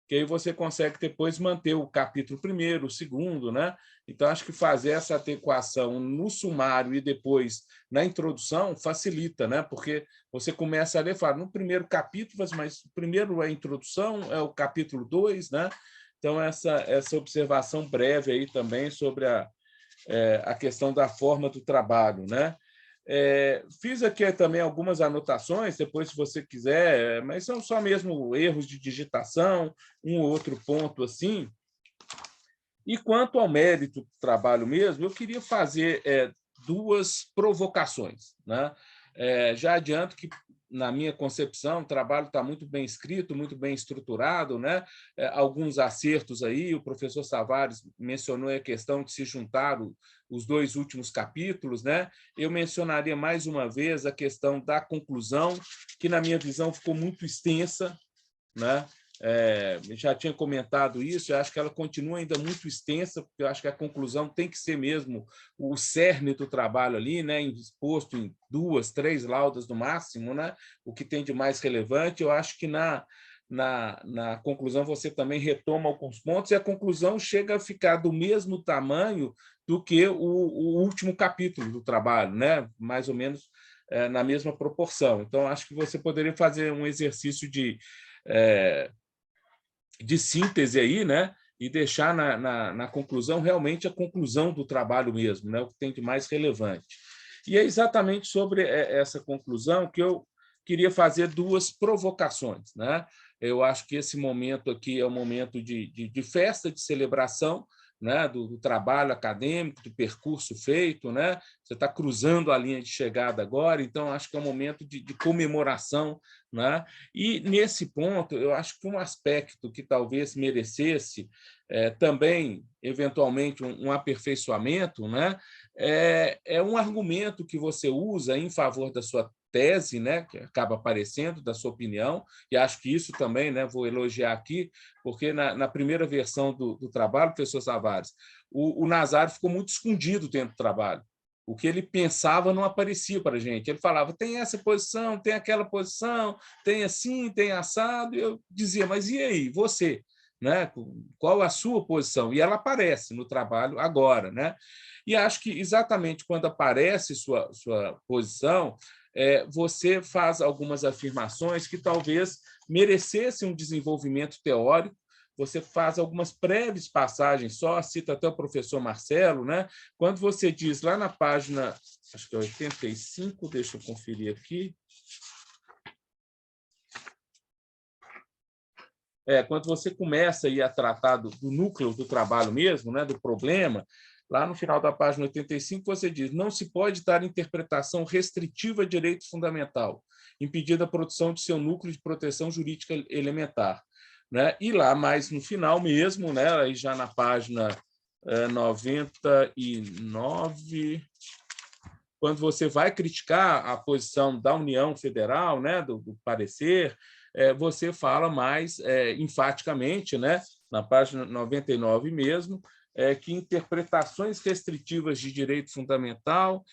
que aí você consegue depois manter o capítulo 1º, o 2º, né? Então, acho que fazer essa adequação no sumário e depois na introdução facilita, né? Porque você começa a ler, fala, no primeiro capítulo, mas primeiro é a introdução, é o capítulo 2, né? Então, essa observação breve aí também sobre a questão da forma do trabalho, né? Fiz aqui também algumas anotações, depois, se você quiser, mas são só mesmo erros de digitação, um ou outro ponto assim. E quanto ao mérito do trabalho mesmo, eu queria fazer duas provocações, né? Já adianto que, na minha concepção, o trabalho está muito bem escrito, muito bem estruturado, né? Alguns acertos aí, o professor Savares mencionou a questão de se juntar os dois últimos capítulos, né? Eu mencionaria mais uma vez a questão da conclusão, que, na minha visão, ficou muito extensa, né? Já tinha comentado isso, eu acho que ela continua ainda muito extensa, porque eu acho que a conclusão tem que ser mesmo o cerne do trabalho ali, né, exposto em 2, 3 laudas no máximo, né, o que tem de mais relevante. Eu acho que na na conclusão você também retoma alguns pontos e a conclusão chega a ficar do mesmo tamanho do que o último capítulo do trabalho, né? Mais ou menos na mesma proporção. Então, acho que você poderia fazer um exercício de síntese aí, né? E deixar na conclusão realmente a conclusão do trabalho mesmo, né? O que tem de mais relevante. E é exatamente sobre essa conclusão que eu queria fazer duas provocações, né? Eu acho que esse momento aqui é um momento de festa, de celebração, né, do trabalho acadêmico, do percurso feito, né? Você está cruzando a linha de chegada agora, então acho que é um momento de comemoração, né? E, nesse ponto, eu acho que um aspecto que talvez merecesse também, eventualmente, um aperfeiçoamento, né? É um argumento que você usa em favor da sua tese, né, que acaba aparecendo, da sua opinião, e acho que isso também, né, vou elogiar aqui, porque na primeira versão do trabalho, professor Tavares, o Nazário ficou muito escondido dentro do trabalho. O que ele pensava não aparecia para a gente. Ele falava, tem essa posição, tem aquela posição, tem assim, tem assado, e eu dizia, mas e aí, você? Né? Qual a sua posição? E ela aparece no trabalho agora. Né? E acho que exatamente quando aparece sua posição, você faz algumas afirmações que talvez merecessem um desenvolvimento teórico, você faz algumas breves passagens, só cita até o professor Marcelo, né? Quando você diz lá na página, acho que é 85, deixa eu conferir aqui, quando você começa aí a tratar do núcleo do trabalho mesmo, né, do problema, lá no final da página 85, você diz, não se pode dar interpretação restritiva de direito fundamental, impedindo a produção de seu núcleo de proteção jurídica elementar. Né? E lá, mais no final mesmo, né, aí já na página 99, quando você vai criticar a posição da União Federal, né, do parecer, você fala mais enfaticamente, né, na página 99 mesmo, que interpretações restritivas de direito fundamental,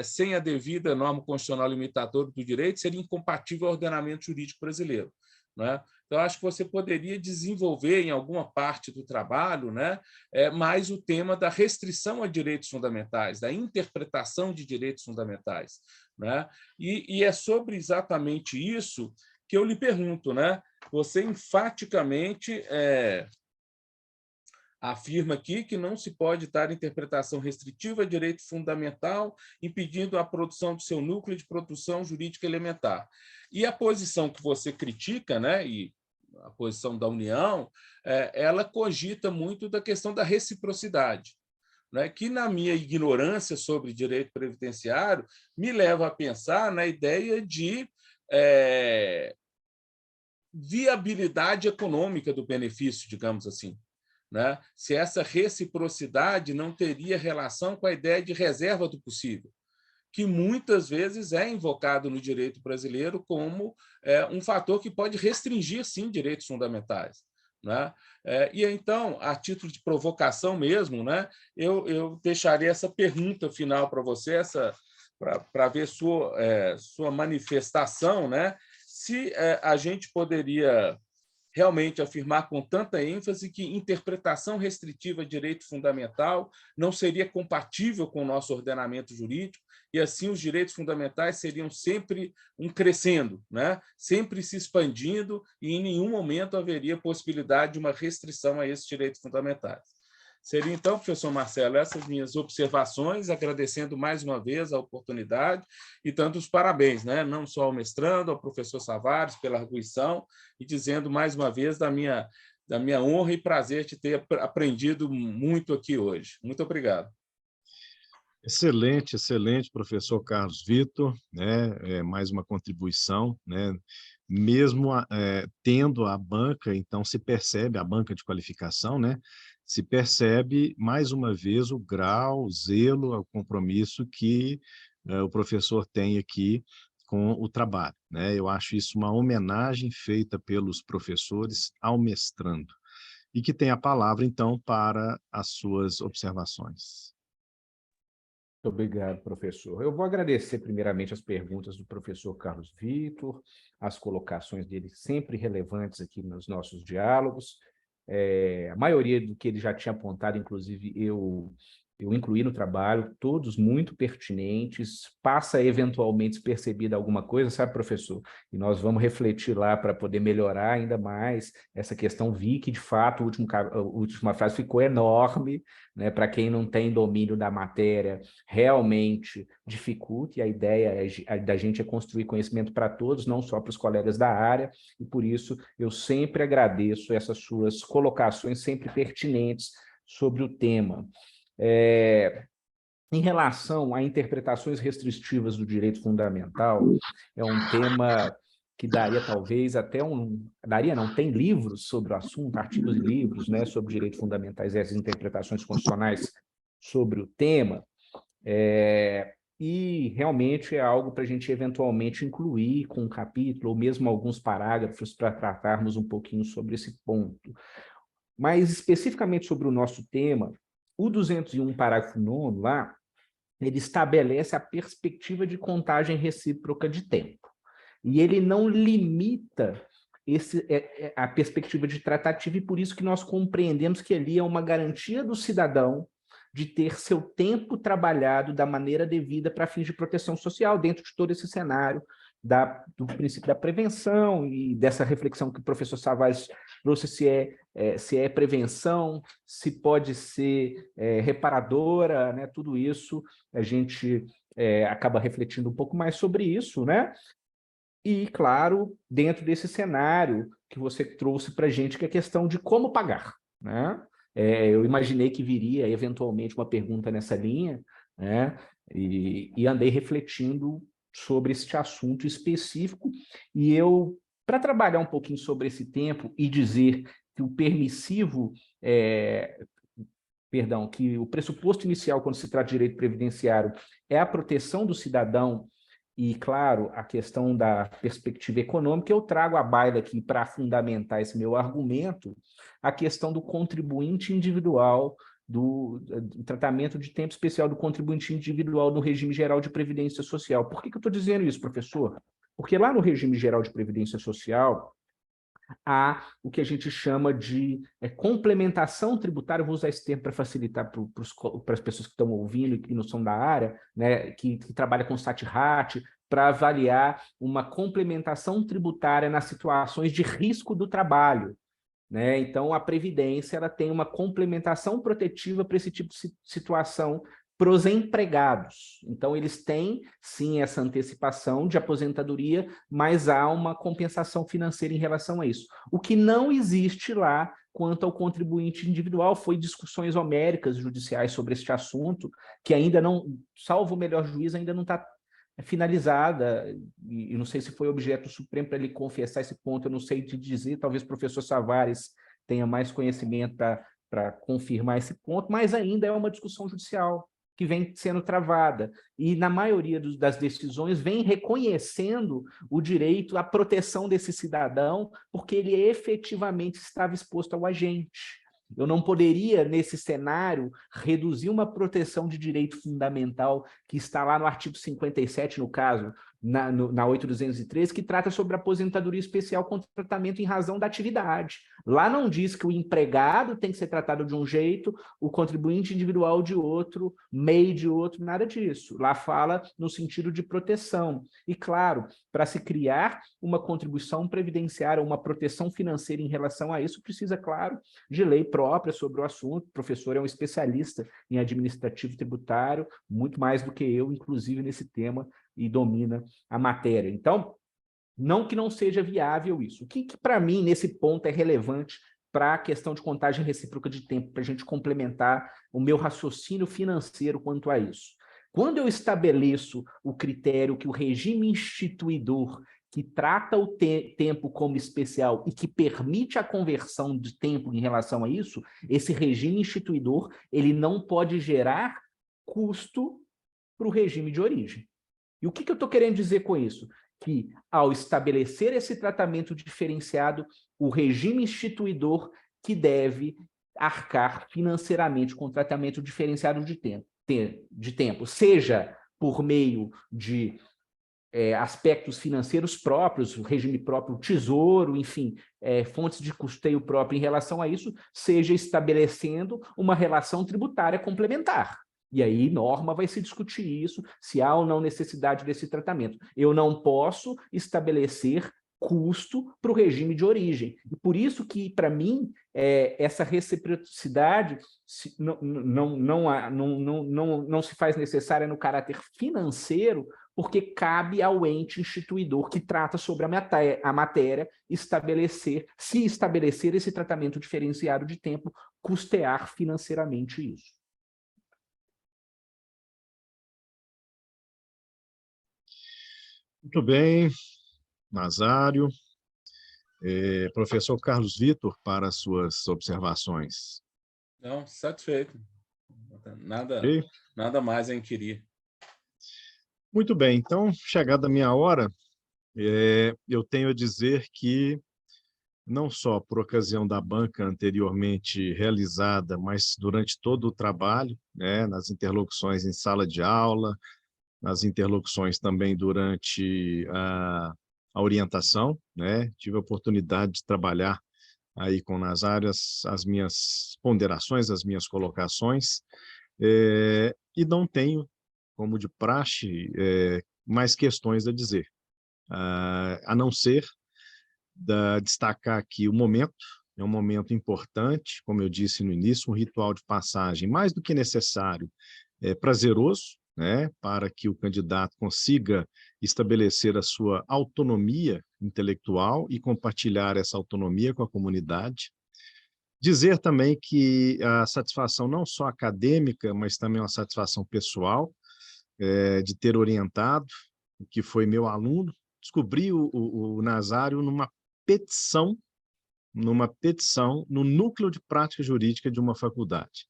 sem a devida norma constitucional limitadora do direito, seria incompatível ao ordenamento jurídico brasileiro. Né? Então, acho que você poderia desenvolver em alguma parte do trabalho, né, mais o tema da restrição a direitos fundamentais, da interpretação de direitos fundamentais. Né? E é sobre exatamente isso que eu lhe pergunto. Né? Você enfaticamente afirma aqui que não se pode dar interpretação restritiva a direito fundamental, impedindo a produção do seu núcleo de produção jurídica elementar. E a posição que você critica, né, e a posição da União, ela cogita muito da questão da reciprocidade, né, que, na minha ignorância sobre direito previdenciário, me leva a pensar na ideia de viabilidade econômica do benefício, digamos assim. Né? Se essa reciprocidade não teria relação com a ideia de reserva do possível, que muitas vezes é invocado no direito brasileiro como um fator que pode restringir, sim, direitos fundamentais. Né? E então, a título de provocação mesmo, né, eu deixaria essa pergunta final para você, para ver sua manifestação, né, se a gente poderia realmente afirmar com tanta ênfase que interpretação restritiva de direito fundamental não seria compatível com o nosso ordenamento jurídico, e assim os direitos fundamentais seriam sempre crescendo, né? Sempre se expandindo, e em nenhum momento haveria possibilidade de uma restrição a esses direitos fundamentais. Seria, então, professor Marcelo, essas minhas observações, agradecendo mais uma vez a oportunidade e dando os parabéns, né? Não só ao mestrando, ao professor Tavares pela arguição, e dizendo mais uma vez da minha honra e prazer de ter aprendido muito aqui hoje. Muito obrigado. Excelente, excelente, professor Carlos Vitor, né? Mais uma contribuição, né? Mesmo tendo a banca, então se percebe, a banca de qualificação, né? Se percebe, mais uma vez, o grau, o zelo, o compromisso que o professor tem aqui com o trabalho. Né? Eu acho isso uma homenagem feita pelos professores ao mestrando, e que tem a palavra, então, para as suas observações. Muito obrigado, professor. Eu vou agradecer primeiramente as perguntas do professor Carlos Vitor, as colocações dele sempre relevantes aqui nos nossos diálogos. A maioria do que ele já tinha apontado, inclusive, eu incluí no trabalho, todos muito pertinentes, passa eventualmente despercebida alguma coisa, sabe, professor? E nós vamos refletir lá para poder melhorar ainda mais essa questão. Vi que, de fato, a última frase ficou enorme, né? Para quem não tem domínio da matéria, realmente dificulta, e a ideia da gente é construir conhecimento para todos, não só para os colegas da área, e por isso eu sempre agradeço essas suas colocações sempre pertinentes sobre o tema. Em relação a interpretações restritivas do direito fundamental, é um tema que daria talvez até tem livros sobre o assunto, artigos e livros, né, sobre direitos fundamentais e as interpretações constitucionais sobre o tema, e realmente é algo para a gente eventualmente incluir com um capítulo, ou mesmo alguns parágrafos para tratarmos um pouquinho sobre esse ponto. Mas especificamente sobre o nosso tema, o 201, parágrafo 9º, lá, ele estabelece a perspectiva de contagem recíproca de tempo. E ele não limita a perspectiva de tratativa, e por isso que nós compreendemos que ali é uma garantia do cidadão de ter seu tempo trabalhado da maneira devida para fins de proteção social, dentro de todo esse cenário do princípio da prevenção e dessa reflexão que o professor Savas trouxe, se é prevenção, se pode ser reparadora, né? Tudo isso a gente acaba refletindo um pouco mais sobre isso, né? E, claro, dentro desse cenário que você trouxe para a gente, que é a questão de como pagar, né? Eu imaginei que viria, eventualmente, uma pergunta nessa linha, né? E andei refletindo sobre este assunto específico, e eu, para trabalhar um pouquinho sobre esse tempo e dizer que o permissivo, que o pressuposto inicial quando se trata de direito previdenciário é a proteção do cidadão e, claro, a questão da perspectiva econômica, eu trago à baila aqui para fundamentar esse meu argumento a questão do contribuinte individual, do tratamento de tempo especial do contribuinte individual no regime geral de previdência social. Por que eu estou dizendo isso, professor? Porque lá no regime geral de previdência social há o que a gente chama de complementação tributária. Eu vou usar esse termo para facilitar para as pessoas que estão ouvindo e que não são da área, né, que trabalham com SAT-RAT, para avaliar uma complementação tributária nas situações de risco do trabalho. Né? Então, a Previdência ela tem uma complementação protetiva para esse tipo de situação para os empregados. Então, eles têm, sim, essa antecipação de aposentadoria, mas há uma compensação financeira em relação a isso. O que não existe lá quanto ao contribuinte individual foi discussões homéricas judiciais sobre este assunto, que ainda não, salvo o melhor juiz, ainda não está finalizada, e não sei se foi objeto do Supremo para ele confessar esse ponto, eu não sei te dizer, talvez o professor Savas tenha mais conhecimento para confirmar esse ponto, mas ainda é uma discussão judicial que vem sendo travada, e na maioria das decisões vem reconhecendo o direito à proteção desse cidadão, porque ele efetivamente estava exposto ao agente. Eu não poderia, nesse cenário, reduzir uma proteção de direito fundamental que está lá no artigo 57, no caso, na 8.213, que trata sobre aposentadoria especial contra tratamento em razão da atividade. Lá não diz que o empregado tem que ser tratado de um jeito, o contribuinte individual de outro, MEI de outro, nada disso. Lá fala no sentido de proteção. E, claro, para se criar uma contribuição previdenciária, uma proteção financeira em relação a isso, precisa, claro, de lei própria sobre o assunto. O professor é um especialista em administrativo tributário, muito mais do que eu, inclusive, nesse tema, e domina a matéria. Então, não que não seja viável isso. O que para mim, nesse ponto, é relevante para a questão de contagem recíproca de tempo, para a gente complementar o meu raciocínio financeiro quanto a isso. Quando eu estabeleço o critério que o regime instituidor, que trata o tempo como especial e que permite a conversão de tempo em relação a isso, esse regime instituidor ele não pode gerar custo para o regime de origem. E o que eu estou querendo dizer com isso? Que, ao estabelecer esse tratamento diferenciado, o regime instituidor que deve arcar financeiramente com o tratamento diferenciado de tempo. tempo, seja por meio de aspectos financeiros próprios, o regime próprio, o tesouro, enfim, fontes de custeio próprio em relação a isso, seja estabelecendo uma relação tributária complementar. E aí, norma vai se discutir isso, se há ou não necessidade desse tratamento. Eu não posso estabelecer custo para o regime de origem. E por isso que, para mim, essa reciprocidade não se faz necessária no caráter financeiro, porque cabe ao ente instituidor que trata sobre a matéria se estabelecer esse tratamento diferenciado de tempo, custear financeiramente isso. Muito bem, Nazário. Professor Carlos Vitor, para as suas observações. Não, satisfeito. Okay. Nada mais a inquirir. Muito bem, então, chegada a minha hora, eu tenho a dizer que, não só por ocasião da banca anteriormente realizada, mas durante todo o trabalho, né, nas interlocuções em sala de aula, nas interlocuções também durante a orientação, né, tive a oportunidade de trabalhar aí com Nazário as minhas ponderações, as minhas colocações, e não tenho, como de praxe, mais questões a dizer, a não ser destacar aqui o momento. É um momento importante, como eu disse no início, um ritual de passagem mais do que necessário, prazeroso, né, para que o candidato consiga estabelecer a sua autonomia intelectual e compartilhar essa autonomia com a comunidade. Dizer também que a satisfação não só acadêmica, mas também uma satisfação pessoal, de ter orientado, que foi meu aluno. Descobri o Nazário numa petição no núcleo de prática jurídica de uma faculdade.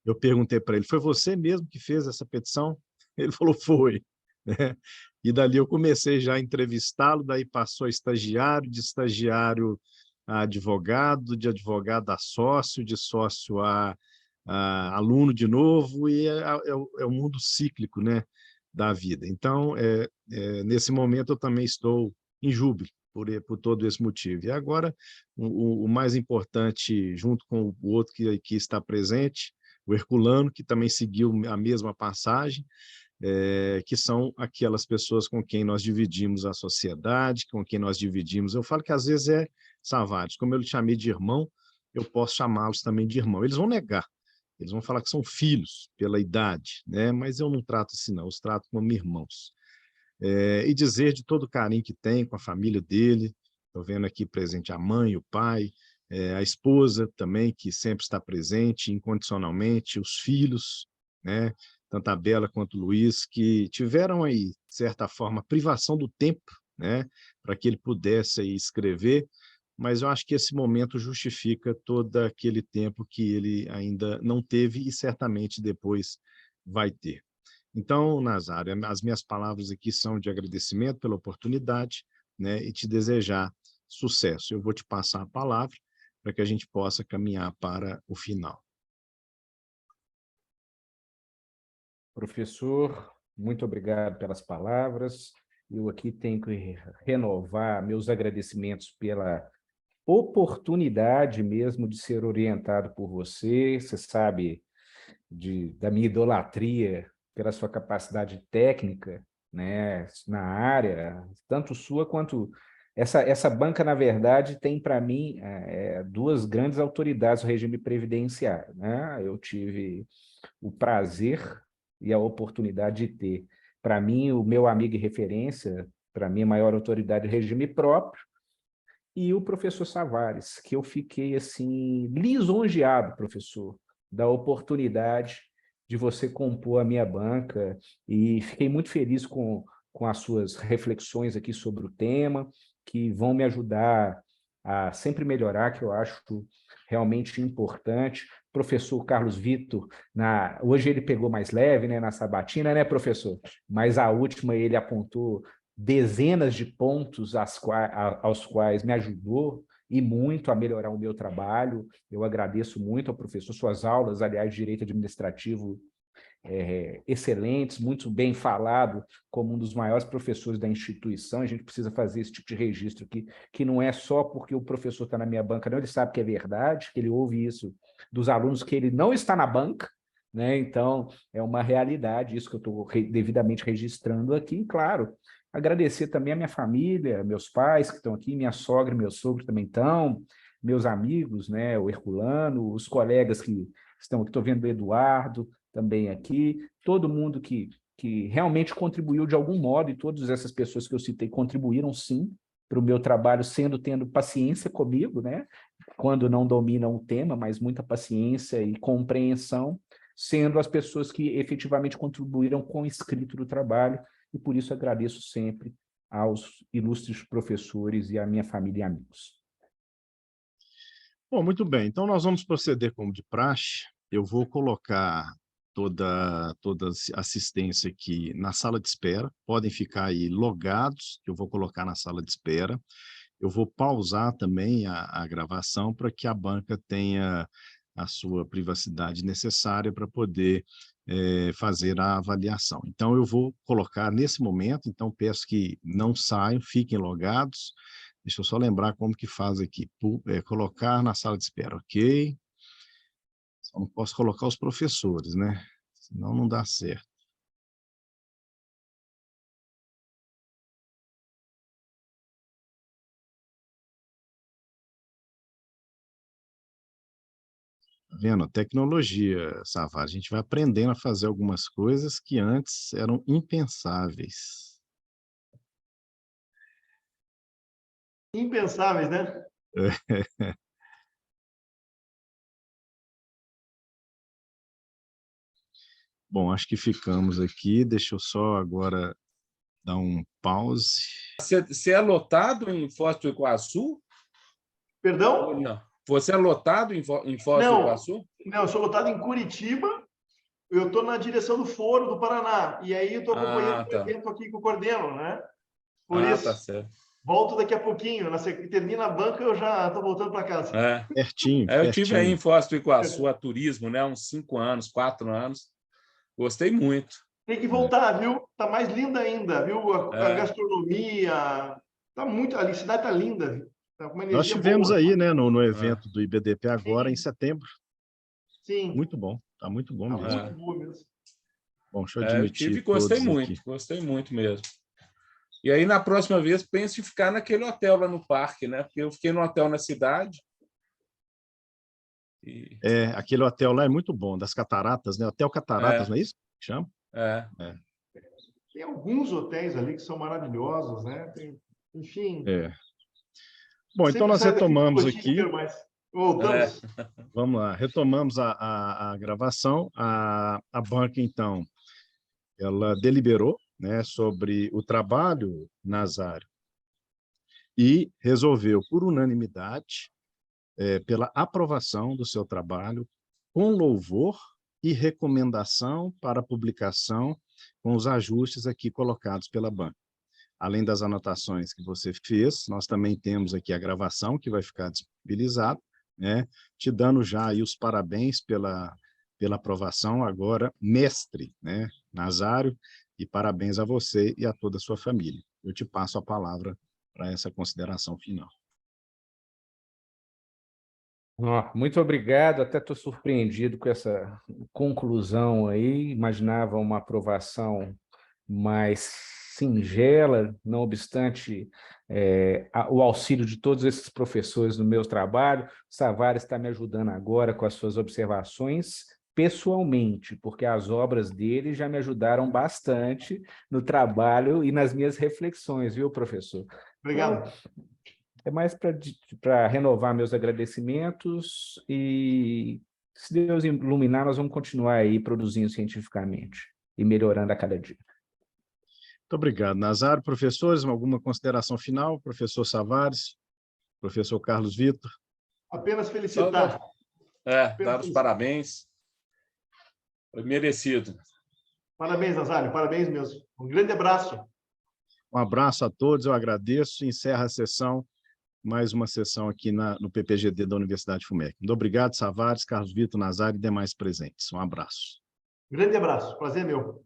Eu perguntei para ele, foi você mesmo que fez essa petição? Ele falou, foi. E dali eu comecei já a entrevistá-lo, daí passou a estagiário, de estagiário a advogado, de advogado a sócio, de sócio a aluno de novo, e é o mundo cíclico, né, da vida. Então, nesse momento eu também estou em júbilo por todo esse motivo. E agora, o mais importante, junto com o outro que está presente, o Herculano, que também seguiu a mesma passagem, que são aquelas pessoas com quem nós dividimos a sociedade, com quem nós dividimos. Eu falo que às vezes Savares, como eu lhe chamei de irmão, eu posso chamá-los também de irmão. Eles vão negar, eles vão falar que são filhos pela idade, né? Mas eu não trato assim, não, eu os trato como irmãos. E dizer de todo o carinho que tem com a família dele, estou vendo aqui presente a mãe, o pai, a esposa também, que sempre está presente incondicionalmente, os filhos, né? Tanto a Bela quanto o Luiz, que tiveram aí, de certa forma, privação do tempo, né? Para que ele pudesse aí escrever, mas eu acho que esse momento justifica todo aquele tempo que ele ainda não teve e certamente depois vai ter. Então, Nazário, as minhas palavras aqui são de agradecimento pela oportunidade, né, e te desejar sucesso. Eu vou te passar a palavra para que a gente possa caminhar para o final. Professor, muito obrigado pelas palavras. Eu aqui tenho que renovar meus agradecimentos pela oportunidade mesmo de ser orientado por você. Você sabe da minha idolatria pela sua capacidade técnica, né, na área, tanto sua quanto... Essa banca, na verdade, tem para mim duas grandes autoridades do regime previdenciário, né? Eu tive o prazer e a oportunidade de ter, para mim, o meu amigo e referência, para mim, a maior autoridade do regime próprio, e o professor Savares, que eu fiquei assim lisonjeado, professor, da oportunidade de você compor a minha banca, e fiquei muito feliz com as suas reflexões aqui sobre o tema, que vão me ajudar a sempre melhorar, que eu acho realmente importante. Professor Carlos Vitor, hoje ele pegou mais leve, né, na sabatina, né, professor? Mas a última ele apontou dezenas de pontos aos quais me ajudou e muito a melhorar o meu trabalho. Eu agradeço muito ao professor, suas aulas, aliás, de Direito Administrativo, excelentes, muito bem falado como um dos maiores professores da instituição. A gente precisa fazer esse tipo de registro aqui, que não é só porque o professor está na minha banca, não, ele sabe que é verdade, que ele ouve isso dos alunos, que ele não está na banca, né? Então, é uma realidade, isso que eu estou devidamente registrando aqui. E, claro, agradecer também a minha família, meus pais que estão aqui, minha sogra e meu sogro também estão, meus amigos, né? O Herculano, os colegas que estão aqui, estou vendo o Eduardo também aqui, todo mundo que realmente contribuiu de algum modo, e todas essas pessoas que eu citei contribuíram sim para o meu trabalho, tendo paciência comigo, né? Quando não dominam o tema, mas muita paciência e compreensão, sendo as pessoas que efetivamente contribuíram com o escrito do trabalho, e por isso agradeço sempre aos ilustres professores e à minha família e amigos. Bom, muito bem. Então, nós vamos proceder como de praxe. Eu vou colocar toda assistência aqui na sala de espera. Podem ficar aí logados, que eu vou colocar na sala de espera. Eu vou pausar também a gravação para que a banca tenha a sua privacidade necessária para poder fazer a avaliação. Então, eu vou colocar nesse momento, então peço que não saiam, fiquem logados. Deixa eu só lembrar como que faz aqui. Colocar na sala de espera, ok? Só não posso colocar os professores, né? Senão não dá certo. Tá vendo? Tecnologia, Savara. A gente vai aprendendo a fazer algumas coisas que antes eram impensáveis. Impensáveis, né? Bom, acho que ficamos aqui. Deixa eu só agora dar um pause. Você é lotado em Foz do Iguaçu? Perdão? Ou não? Você é lotado em Foz do Não, Iguaçu? não, eu sou lotado em Curitiba, eu estou na direção do Foro do Paraná, e aí eu estou acompanhando o Tá. evento aqui que eu coordeno, né? Por Tá isso, certo. volto daqui a pouquinho, termina a banca, eu já estou voltando para casa. Pertinho, Eu tive aí pertinho. em Foz do Iguaçu a turismo, né? Uns 5 anos, 4 anos. Gostei muito. Tem que voltar, viu? Tá mais linda ainda, viu? A É. gastronomia, tá muito, a cidade tá linda, viu? Tá com uma Nós energia tivemos boa. aí, né, no É. evento do IBDP agora, em Sim, setembro. sim, Muito bom, tá muito bom tá mesmo. muito boa mesmo. Bom, deixa eu Eu tive e admitir todos aqui. gostei muito mesmo. E aí, na próxima vez, pense em ficar naquele hotel lá no parque, né? Porque eu fiquei no hotel na cidade. E... Aquele hotel lá é muito bom, das Cataratas, né? Hotel Cataratas, não é isso que chama? É. Tem alguns hotéis ali que são maravilhosos, né? Enfim, Bom, então sempre nós saio daqui com retomamos gostinho de aqui. quero mais. Voltamos. Vamos lá, retomamos a gravação. A banca, então, ela deliberou, né, sobre o trabalho, Nazário, e resolveu, por unanimidade, pela aprovação do seu trabalho, com louvor e recomendação para publicação, com os ajustes aqui colocados pela banca. Além das anotações que você fez, nós também temos aqui a gravação que vai ficar disponibilizada, né? Te dando já aí os parabéns pela aprovação agora, mestre, né, Nazário, e parabéns a você e a toda a sua família. Eu te passo a palavra para essa consideração final. Muito obrigado, até estou surpreendido com essa conclusão aí, imaginava uma aprovação mais singela, não obstante o auxílio de todos esses professores no meu trabalho. O Savvares está me ajudando agora com as suas observações pessoalmente, porque as obras dele já me ajudaram bastante no trabalho e nas minhas reflexões, viu, professor? Obrigado. Então, é mais para renovar meus agradecimentos e, se Deus iluminar, nós vamos continuar aí produzindo cientificamente e melhorando a cada dia. Muito obrigado, Nazário. Professores, alguma consideração final? Professor Savvares, professor Carlos Vitor? Apenas felicitar. Dar os parabéns. Foi merecido. Parabéns, Nazário, parabéns mesmo. Um grande abraço. Um abraço a todos, eu agradeço. Encerra a sessão, mais uma sessão aqui no PPGD da Universidade FUMEC. Muito obrigado, Savvares, Carlos Vitor, Nazário e demais presentes. Um abraço. Grande abraço, prazer é meu.